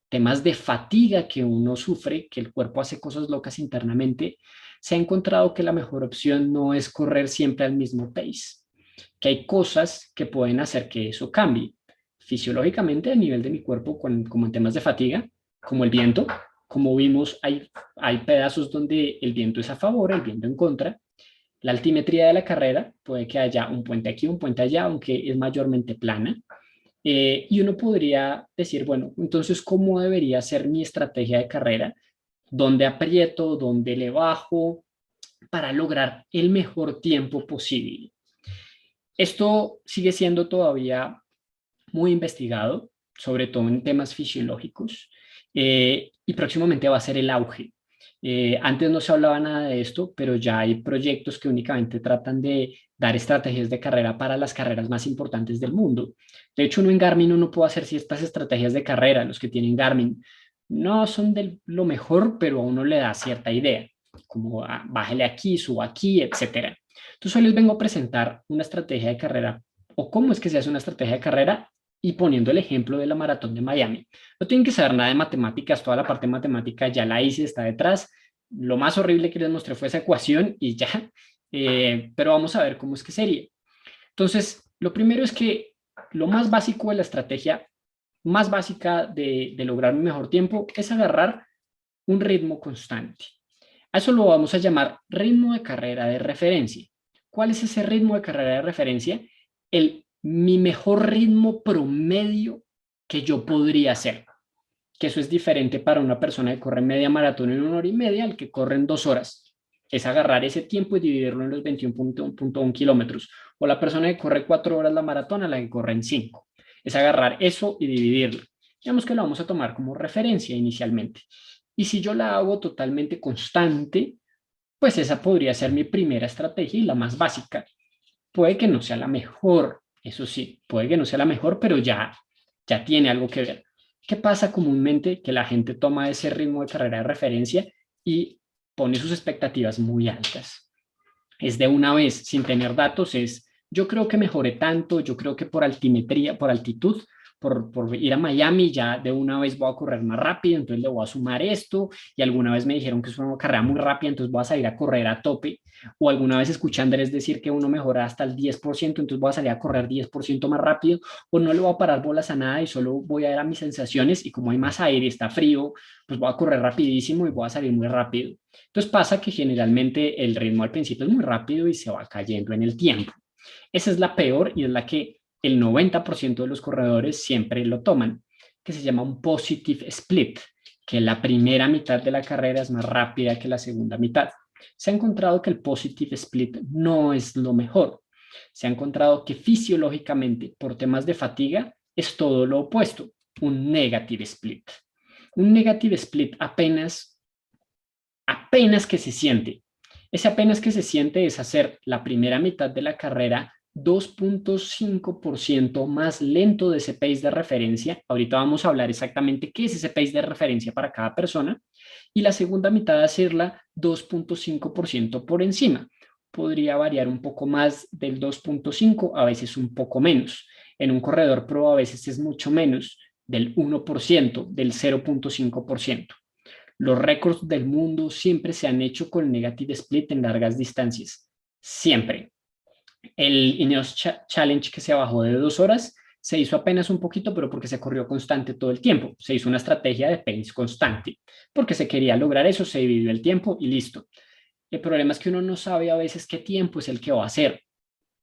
temas de fatiga que uno sufre, que el cuerpo hace cosas locas internamente, se ha encontrado que la mejor opción no es correr siempre al mismo pace, que hay cosas que pueden hacer que eso cambie fisiológicamente a nivel de mi cuerpo, como en temas de fatiga, como el viento. Como vimos, hay pedazos donde el viento es a favor, el viento en contra. La altimetría de la carrera, puede que haya un puente aquí, un puente allá, aunque es mayormente plana. Y uno podría decir, bueno, entonces, ¿cómo debería ser mi estrategia de carrera? ¿Dónde aprieto? ¿Dónde le bajo? Para lograr el mejor tiempo posible. Esto sigue siendo todavía muy investigado, sobre todo en temas fisiológicos, y próximamente va a ser el auge. Antes no se hablaba nada de esto, pero ya hay proyectos que únicamente tratan de dar estrategias de carrera para las carreras más importantes del mundo. De hecho, uno en Garmin uno puede hacer ciertas estrategias de carrera, los que tienen Garmin. No son de lo mejor, pero a uno le da cierta idea, como bájale aquí, suba aquí, etcétera. Entonces, hoy les vengo a presentar una estrategia de carrera o cómo es que se hace una estrategia de carrera y poniendo el ejemplo de la maratón de Miami. No tienen que saber nada de matemáticas, toda la parte matemática ya la hice, está detrás. Lo más horrible que les mostré fue esa ecuación y ya, pero vamos a ver cómo es que sería. Entonces, lo primero es que lo más básico de la estrategia, más básica de lograr un mejor tiempo, es agarrar un ritmo constante. A eso lo vamos a llamar ritmo de carrera de referencia. ¿Cuál es ese ritmo de carrera de referencia? Mi mejor ritmo promedio que yo podría hacer. Que eso es diferente para una persona que corre media maratón en 1 hora y media al que corre en 2 horas. Es agarrar ese tiempo y dividirlo en los 21.1 kilómetros. O la persona que corre 4 horas la maratón a la que corre en 5. Es agarrar eso y dividirlo. Digamos que lo vamos a tomar como referencia inicialmente. Y si yo la hago totalmente constante, pues esa podría ser mi primera estrategia y la más básica. Puede que no sea la mejor, eso sí, puede que no sea la mejor, pero ya tiene algo que ver. ¿Qué pasa comúnmente? Que la gente toma ese ritmo de carrera de referencia y pone sus expectativas muy altas. Es de una vez, sin tener datos, yo creo que mejoré tanto, yo creo que por altimetría, por altitud, por ir a Miami ya de una vez voy a correr más rápido, entonces le voy a sumar esto, y alguna vez me dijeron que es una carrera muy rápida, entonces voy a salir a correr a tope, o alguna vez escuché a Andrés decir que uno mejora hasta el 10%, entonces voy a salir a correr 10% más rápido, o no le voy a parar bolas a nada y solo voy a ir a mis sensaciones, y como hay más aire y está frío, pues voy a correr rapidísimo y voy a salir muy rápido. Entonces pasa que generalmente el ritmo al principio es muy rápido y se va cayendo en el tiempo. Esa es la peor y es la que el 90% de los corredores siempre lo toman, que se llama un positive split, que la primera mitad de la carrera es más rápida que la segunda mitad. Se ha encontrado que el positive split no es lo mejor. Se ha encontrado que fisiológicamente, por temas de fatiga, es todo lo opuesto, un negative split. Un negative split apenas que se siente. Ese apenas que se siente es hacer la primera mitad de la carrera 2.5% más lento de ese pace de referencia. Ahorita vamos a hablar exactamente qué es ese pace de referencia para cada persona. Y la segunda mitad hacerla 2.5% por encima. Podría variar un poco más del 2.5, a veces un poco menos. En un corredor pro a veces es mucho menos, del 1%, del 0.5%. Los récords del mundo siempre se han hecho con negative split en largas distancias. Siempre. El Ineos Challenge que se bajó de 2 horas se hizo apenas un poquito, pero porque se corrió constante todo el tiempo. Se hizo una estrategia de pace constante. Porque se quería lograr eso, se dividió el tiempo y listo. El problema es que uno no sabe a veces qué tiempo es el que va a hacer.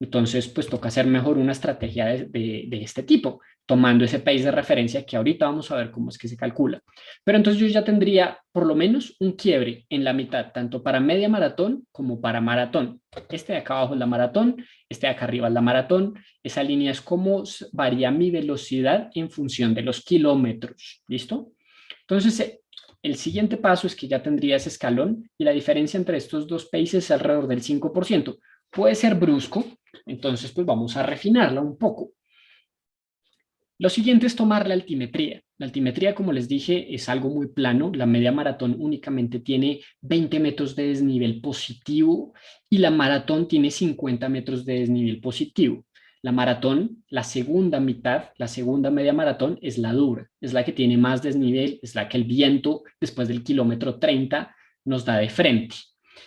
Entonces, pues toca hacer mejor una estrategia de este tipo, tomando ese pace de referencia que ahorita vamos a ver cómo es que se calcula. Pero entonces yo ya tendría por lo menos un quiebre en la mitad, tanto para media maratón como para maratón. Este de acá abajo es la maratón, este de acá arriba es la maratón. Esa línea es cómo varía mi velocidad en función de los kilómetros. ¿Listo? Entonces, el siguiente paso es que ya tendría ese escalón y la diferencia entre estos dos paces es alrededor del 5%. Puede ser brusco, entonces pues vamos a refinarla un poco. Lo siguiente es tomar la altimetría. La altimetría, como les dije, es algo muy plano. La media maratón únicamente tiene 20 metros de desnivel positivo y la maratón tiene 50 metros de desnivel positivo. La maratón, la segunda mitad, la segunda media maratón es la dura, es la que tiene más desnivel, es la que el viento después del kilómetro 30 nos da de frente.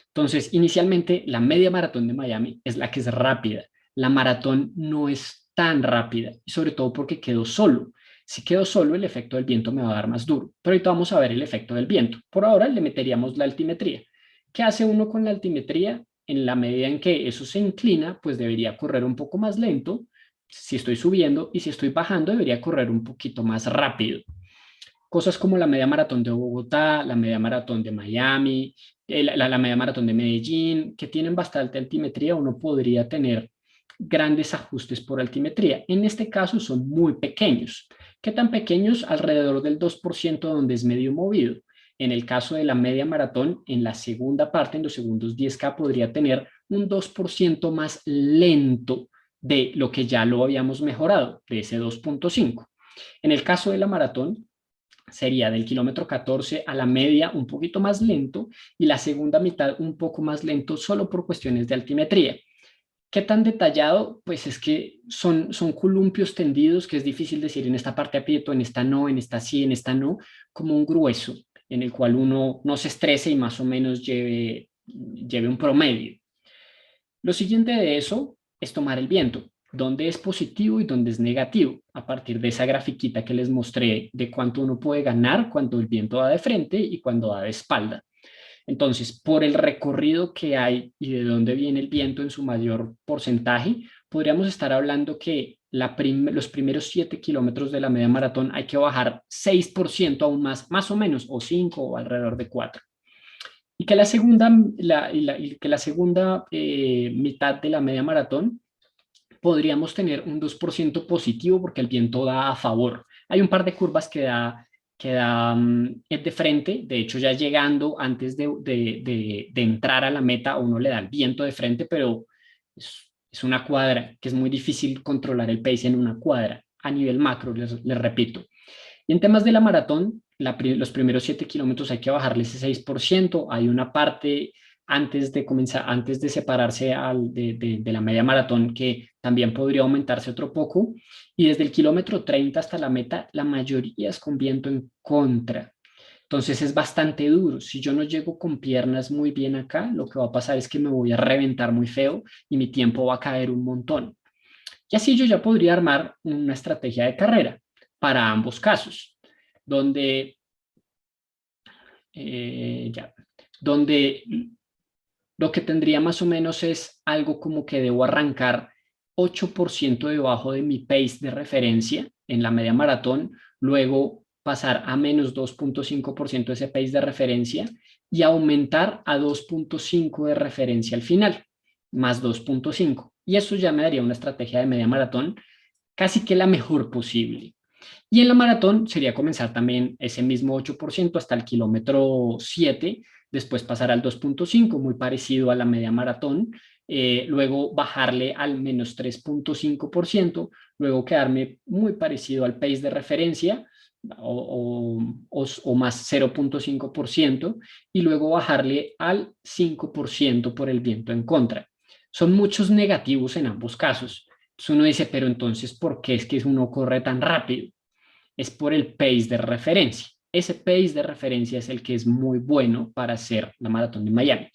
Entonces, inicialmente, la media maratón de Miami es la que es rápida. La maratón no es tan rápida, y sobre todo porque quedó solo. Si quedo solo, el efecto del viento me va a dar más duro. Pero ahorita vamos a ver el efecto del viento. Por ahora le meteríamos la altimetría. ¿Qué hace uno con la altimetría? en la medida en que eso se inclina, pues debería correr un poco más lento si estoy subiendo, y si estoy bajando debería correr un poquito más rápido. Cosas como la media maratón de Bogotá, la media maratón de Miami, la media maratón de Medellín, que tienen bastante altimetría, uno podría tener grandes ajustes por altimetría. En este caso son muy pequeños. ¿Qué tan pequeños? Alrededor del 2% donde es medio movido. En el caso de la media maratón, en la segunda parte, en los segundos 10K, podría tener un 2% más lento de lo que ya lo habíamos mejorado, de ese 2.5. En el caso de la maratón, sería del kilómetro 14 a la media un poquito más lento y la segunda mitad un poco más lento solo por cuestiones de altimetría. ¿Qué tan detallado? Pues es que son columpios tendidos que es difícil decir en esta parte aprieto, en esta no, en esta sí, en esta no, como un grueso en el cual uno no se estrese y más o menos lleve un promedio. Lo siguiente de eso es tomar el viento, dónde es positivo y dónde es negativo, a partir de esa grafiquita que les mostré de cuánto uno puede ganar cuando el viento va de frente y cuando va de espalda. Entonces, por el recorrido que hay y de dónde viene el viento en su mayor porcentaje, podríamos estar hablando que los primeros 7 kilómetros de la media maratón hay que bajar 6% aún más o menos, o 5 o alrededor de 4. Y que la segunda mitad de la media maratón podríamos tener un 2% positivo porque el viento da a favor. Hay un par de curvas que da de frente, de hecho ya llegando antes de entrar a la meta, uno le da el viento de frente, pero es una cuadra, que es muy difícil controlar el pace en una cuadra a nivel macro, les repito. Y en temas de la maratón, los primeros 7 kilómetros hay que bajarle ese 6%. Hay una parte antes de comenzar, antes de separarse de la media maratón que también podría aumentarse otro poco. Y desde el kilómetro 30 hasta la meta, la mayoría es con viento en contra. Entonces es bastante duro. Si yo no llego con piernas muy bien acá, lo que va a pasar es que me voy a reventar muy feo y mi tiempo va a caer un montón. Y así yo ya podría armar una estrategia de carrera para ambos casos, donde, ya, donde lo que tendría más o menos es algo como que debo arrancar 8% debajo de mi pace de referencia en la media maratón, luego pasar a menos 2.5% ese pace de referencia y aumentar a 2.5 de referencia al final, más 2.5. Y eso ya me daría una estrategia de media maratón casi que la mejor posible. Y en la maratón sería comenzar también ese mismo 8% hasta el kilómetro 7, después pasar al 2.5, muy parecido a la media maratón, luego bajarle al menos 3.5%, luego quedarme muy parecido al pace de referencia o más 0.5% y luego bajarle al 5% por el viento en contra. Son muchos negativos en ambos casos. Entonces uno dice, pero entonces, ¿por qué es que uno corre tan rápido? Es por el pace de referencia. Ese pace de referencia es el que es muy bueno para hacer la maratón de Miami.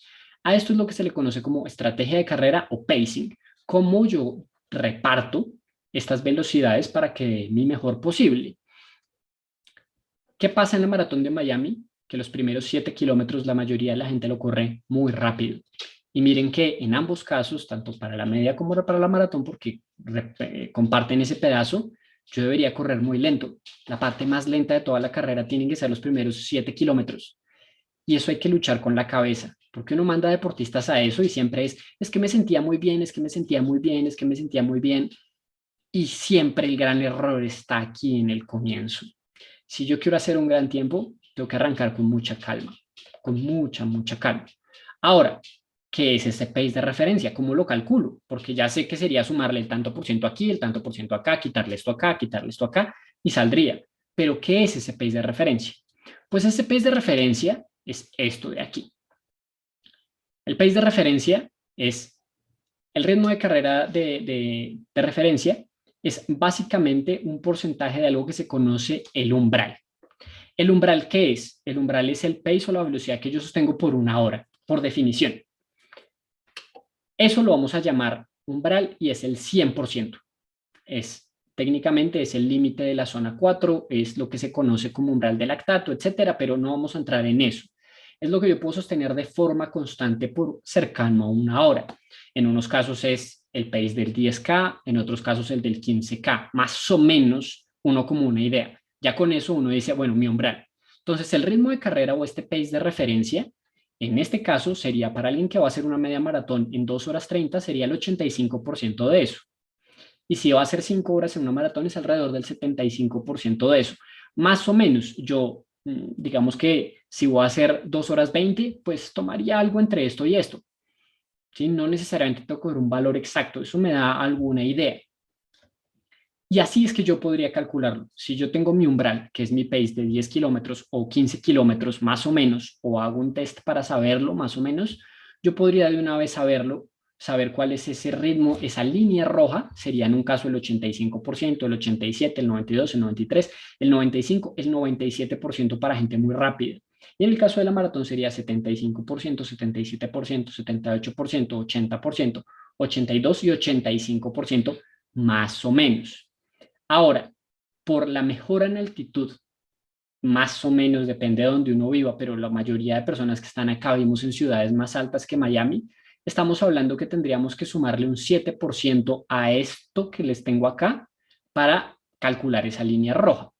A esto es lo que se le conoce como estrategia de carrera o pacing. Cómo yo reparto estas velocidades para que dé mi mejor posible. ¿Qué pasa en la maratón de Miami? Que los primeros 7 kilómetros la mayoría de la gente lo corre muy rápido. Y miren que en ambos casos, tanto para la media como para la maratón, porque comparten ese pedazo, yo debería correr muy lento. La parte más lenta de toda la carrera tienen que ser los primeros 7 kilómetros. Y eso hay que luchar con la cabeza, porque uno manda deportistas a eso y siempre es que me sentía muy bien, es que me sentía muy bien, es que me sentía muy bien. Y siempre el gran error está aquí en el comienzo. Si yo quiero hacer un gran tiempo, tengo que arrancar con mucha calma, con mucha calma. Ahora, ¿qué es ese pace de referencia? ¿Cómo lo calculo? Porque ya sé que sería sumarle el tanto por ciento aquí, el tanto por ciento acá, quitarle esto acá, y saldría. Pero, ¿qué es ese pace de referencia? Pues ese pace de referencia es esto de aquí. El pace de referencia es el ritmo de carrera de referencia, es básicamente un porcentaje de algo que se conoce el umbral. ¿El umbral qué es? El umbral es el pace o la velocidad que yo sostengo por una hora, por definición. Eso lo vamos a llamar umbral y es el 100%. Técnicamente es el límite de la zona 4, es lo que se conoce como umbral de lactato, etcétera, pero no vamos a entrar en eso. Es lo que yo puedo sostener de forma constante por cercano a una hora. En unos casos es el pace del 10K, en otros casos el del 15K, más o menos uno como una idea. Ya con eso uno dice, bueno, mi umbral. Entonces el ritmo de carrera o este pace de referencia, en este caso sería para alguien que va a hacer una media maratón en 2 horas 30, sería el 85% de eso. Y si va a hacer 5 horas en una maratón es alrededor del 75% de eso. Más o menos, yo, digamos que si voy a hacer 2 horas 20, pues tomaría algo entre esto y esto. ¿Sí? No necesariamente tengo que ver un valor exacto, eso me da alguna idea. Y así es que yo podría calcularlo. Si yo tengo mi umbral, que es mi pace de 10 kilómetros o 15 kilómetros más o menos, o hago un test para saberlo más o menos, yo podría de una vez saberlo, saber cuál es ese ritmo, esa línea roja, sería en un caso el 85%, el 87%, el 92%, el 93%, el 95%, el 97% para gente muy rápida. Y en el caso de la maratón sería 75%, 77%, 78%, 80%, 82% y 85% más o menos. Ahora, por la mejora en altitud, más o menos depende de donde uno viva, pero la mayoría de personas que están acá vivimos en ciudades más altas que Miami, estamos hablando que tendríamos que sumarle un 7% a esto que les tengo acá para calcular esa línea roja.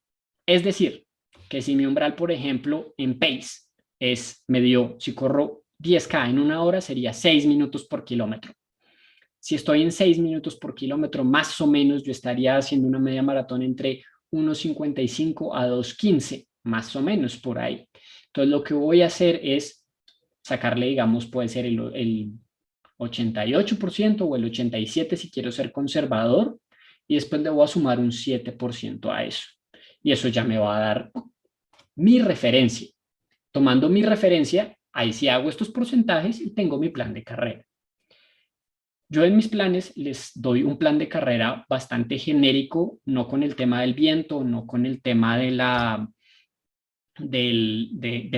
Es decir, que si mi umbral, por ejemplo, en pace es medio, si corro 10K en una hora, sería 6 minutos por kilómetro. Si estoy en 6 minutos por kilómetro, más o menos yo estaría haciendo una media maratón entre 1,55 a 2,15, más o menos por ahí. Entonces lo que voy a hacer es sacarle, digamos, puede ser el 88% o el 87% si quiero ser conservador, y después le voy a sumar un 7% a eso. Y eso ya me va a dar mi referencia. Tomando mi referencia, ahí sí hago estos porcentajes y tengo mi plan de carrera. Yo en mis planes les doy un plan de carrera bastante genérico, no con el tema del viento, no con el tema del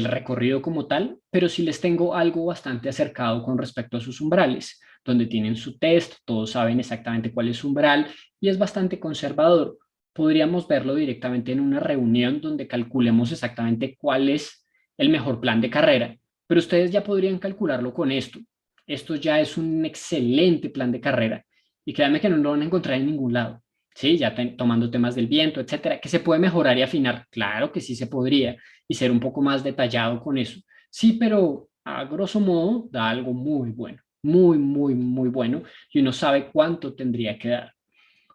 recorrido como tal, pero sí les tengo algo bastante acercado con respecto a sus umbrales, donde tienen su test, todos saben exactamente cuál es su umbral y es bastante conservador. Podríamos verlo directamente en una reunión donde calculemos exactamente cuál es el mejor plan de carrera, pero ustedes ya podrían calcularlo con esto. Esto ya es un excelente plan de carrera y créanme que no lo van a encontrar en ningún lado. Sí, ya tomando temas del viento, etcétera, que se puede mejorar y afinar. Claro que sí se podría y ser un poco más detallado con eso. Sí, pero a grosso modo da algo muy bueno, muy, muy, muy bueno y uno sabe cuánto tendría que dar.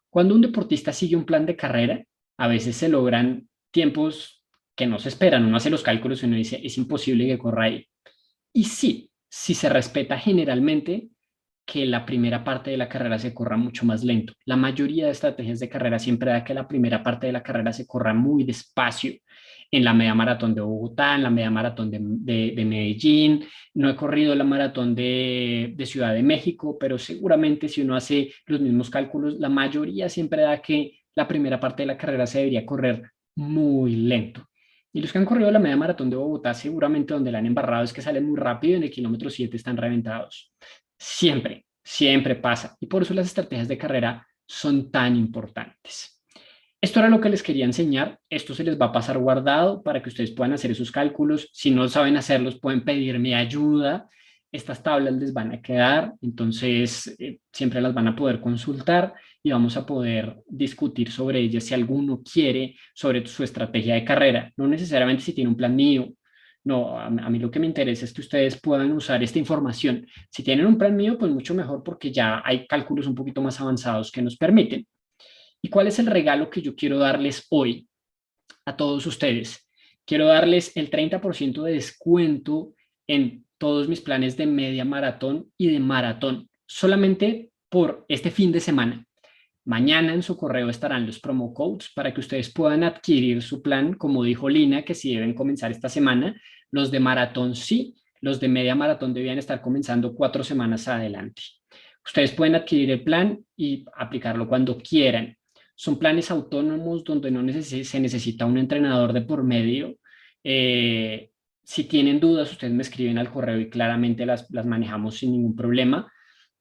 Cuando un deportista sigue un plan de carrera, a veces se logran tiempos que no se esperan. Uno hace los cálculos y uno dice, es imposible que corra ahí. Y sí, si se respeta generalmente que la primera parte de la carrera se corra mucho más lento. La mayoría de estrategias de carrera siempre da que la primera parte de la carrera se corra muy despacio. En la media maratón de Bogotá, en la media maratón de Medellín, no he corrido la maratón de Ciudad de México, pero seguramente si uno hace los mismos cálculos, la mayoría siempre da que la primera parte de la carrera se debería correr muy lento. Y los que han corrido la media maratón de Bogotá, seguramente donde la han embarrado es que salen muy rápido y en el kilómetro 7 están reventados. Siempre, siempre pasa. Y por eso las estrategias de carrera son tan importantes. Esto era lo que les quería enseñar. Esto se les va a pasar guardado para que ustedes puedan hacer esos cálculos. Si no saben hacerlos, pueden pedirme ayuda. Estas tablas les van a quedar, entonces siempre las van a poder consultar y vamos a poder discutir sobre ellas si alguno quiere sobre su estrategia de carrera. No necesariamente si tiene un plan mío. No, a mí lo que me interesa es que ustedes puedan usar esta información. Si tienen un plan mío, pues mucho mejor porque ya hay cálculos un poquito más avanzados que nos permiten. ¿Y cuál es el regalo que yo quiero darles hoy a todos ustedes? Quiero darles el 30% de descuento en todos mis planes de media maratón y de maratón, solamente por este fin de semana. Mañana en su correo estarán los promo codes para que ustedes puedan adquirir su plan, como dijo Lina, que si deben comenzar esta semana. Los de maratón sí, los de media maratón debían estar comenzando 4 semanas adelante. Ustedes pueden adquirir el plan y aplicarlo cuando quieran. Son planes autónomos donde no se necesita un entrenador de por medio. Si tienen dudas, ustedes me escriben al correo y claramente las manejamos sin ningún problema.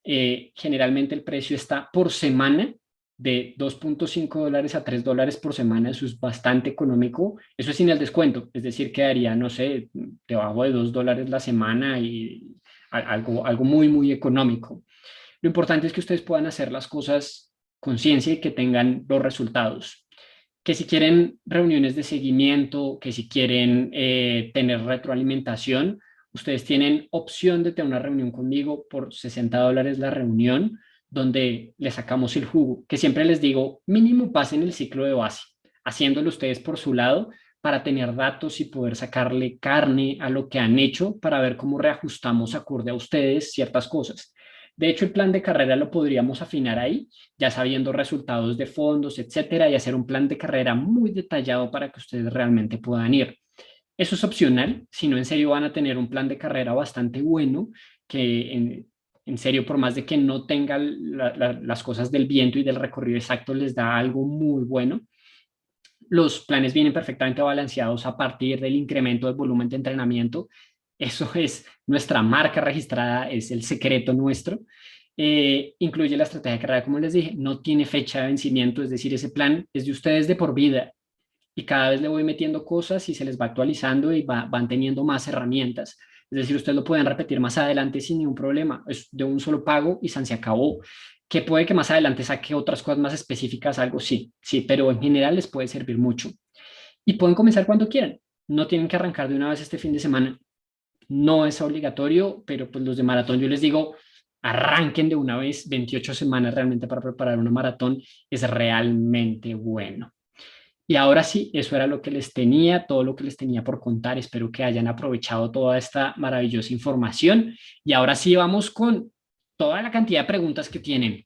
Generalmente el precio está por semana de $2.5 a $3 por semana, eso es bastante económico. Eso es sin el descuento, es decir, quedaría, no sé, debajo de $2 la semana y algo muy, muy económico. Lo importante es que ustedes puedan hacer las cosas con ciencia y que tengan los resultados. Que si quieren reuniones de seguimiento, que si quieren tener retroalimentación, ustedes tienen opción de tener una reunión conmigo por $60 la reunión, donde les sacamos el jugo, que siempre les digo, mínimo pasen el ciclo de base, haciéndolo ustedes por su lado para tener datos y poder sacarle carne a lo que han hecho para ver cómo reajustamos acorde a ustedes ciertas cosas. De hecho, el plan de carrera lo podríamos afinar ahí, ya sabiendo resultados de fondos, etcétera, y hacer un plan de carrera muy detallado para que ustedes realmente puedan ir. Eso es opcional, si no en serio van a tener un plan de carrera bastante bueno, que en serio, por más de que no tengan las cosas del viento y del recorrido exacto, les da algo muy bueno. Los planes vienen perfectamente balanceados a partir del incremento del volumen de entrenamiento. Eso es nuestra marca registrada, es el secreto nuestro. Incluye la estrategia de carrera, como les dije, no tiene fecha de vencimiento, es decir, ese plan es de ustedes de por vida y cada vez le voy metiendo cosas y se les va actualizando y van teniendo más herramientas. Es decir, ustedes lo pueden repetir más adelante sin ningún problema. Es de un solo pago y se acabó. Que puede que más adelante saque otras cosas más específicas, algo sí, sí, pero en general les puede servir mucho. Y pueden comenzar cuando quieran. No tienen que arrancar de una vez este fin de semana. No es obligatorio, pero pues los de maratón yo les digo, arranquen de una vez. 28 semanas realmente para preparar una maratón es realmente bueno. Y ahora sí, eso era lo que les tenía, todo lo que les tenía por contar. Espero que hayan aprovechado toda esta maravillosa información. Y ahora sí vamos con toda la cantidad de preguntas que tienen.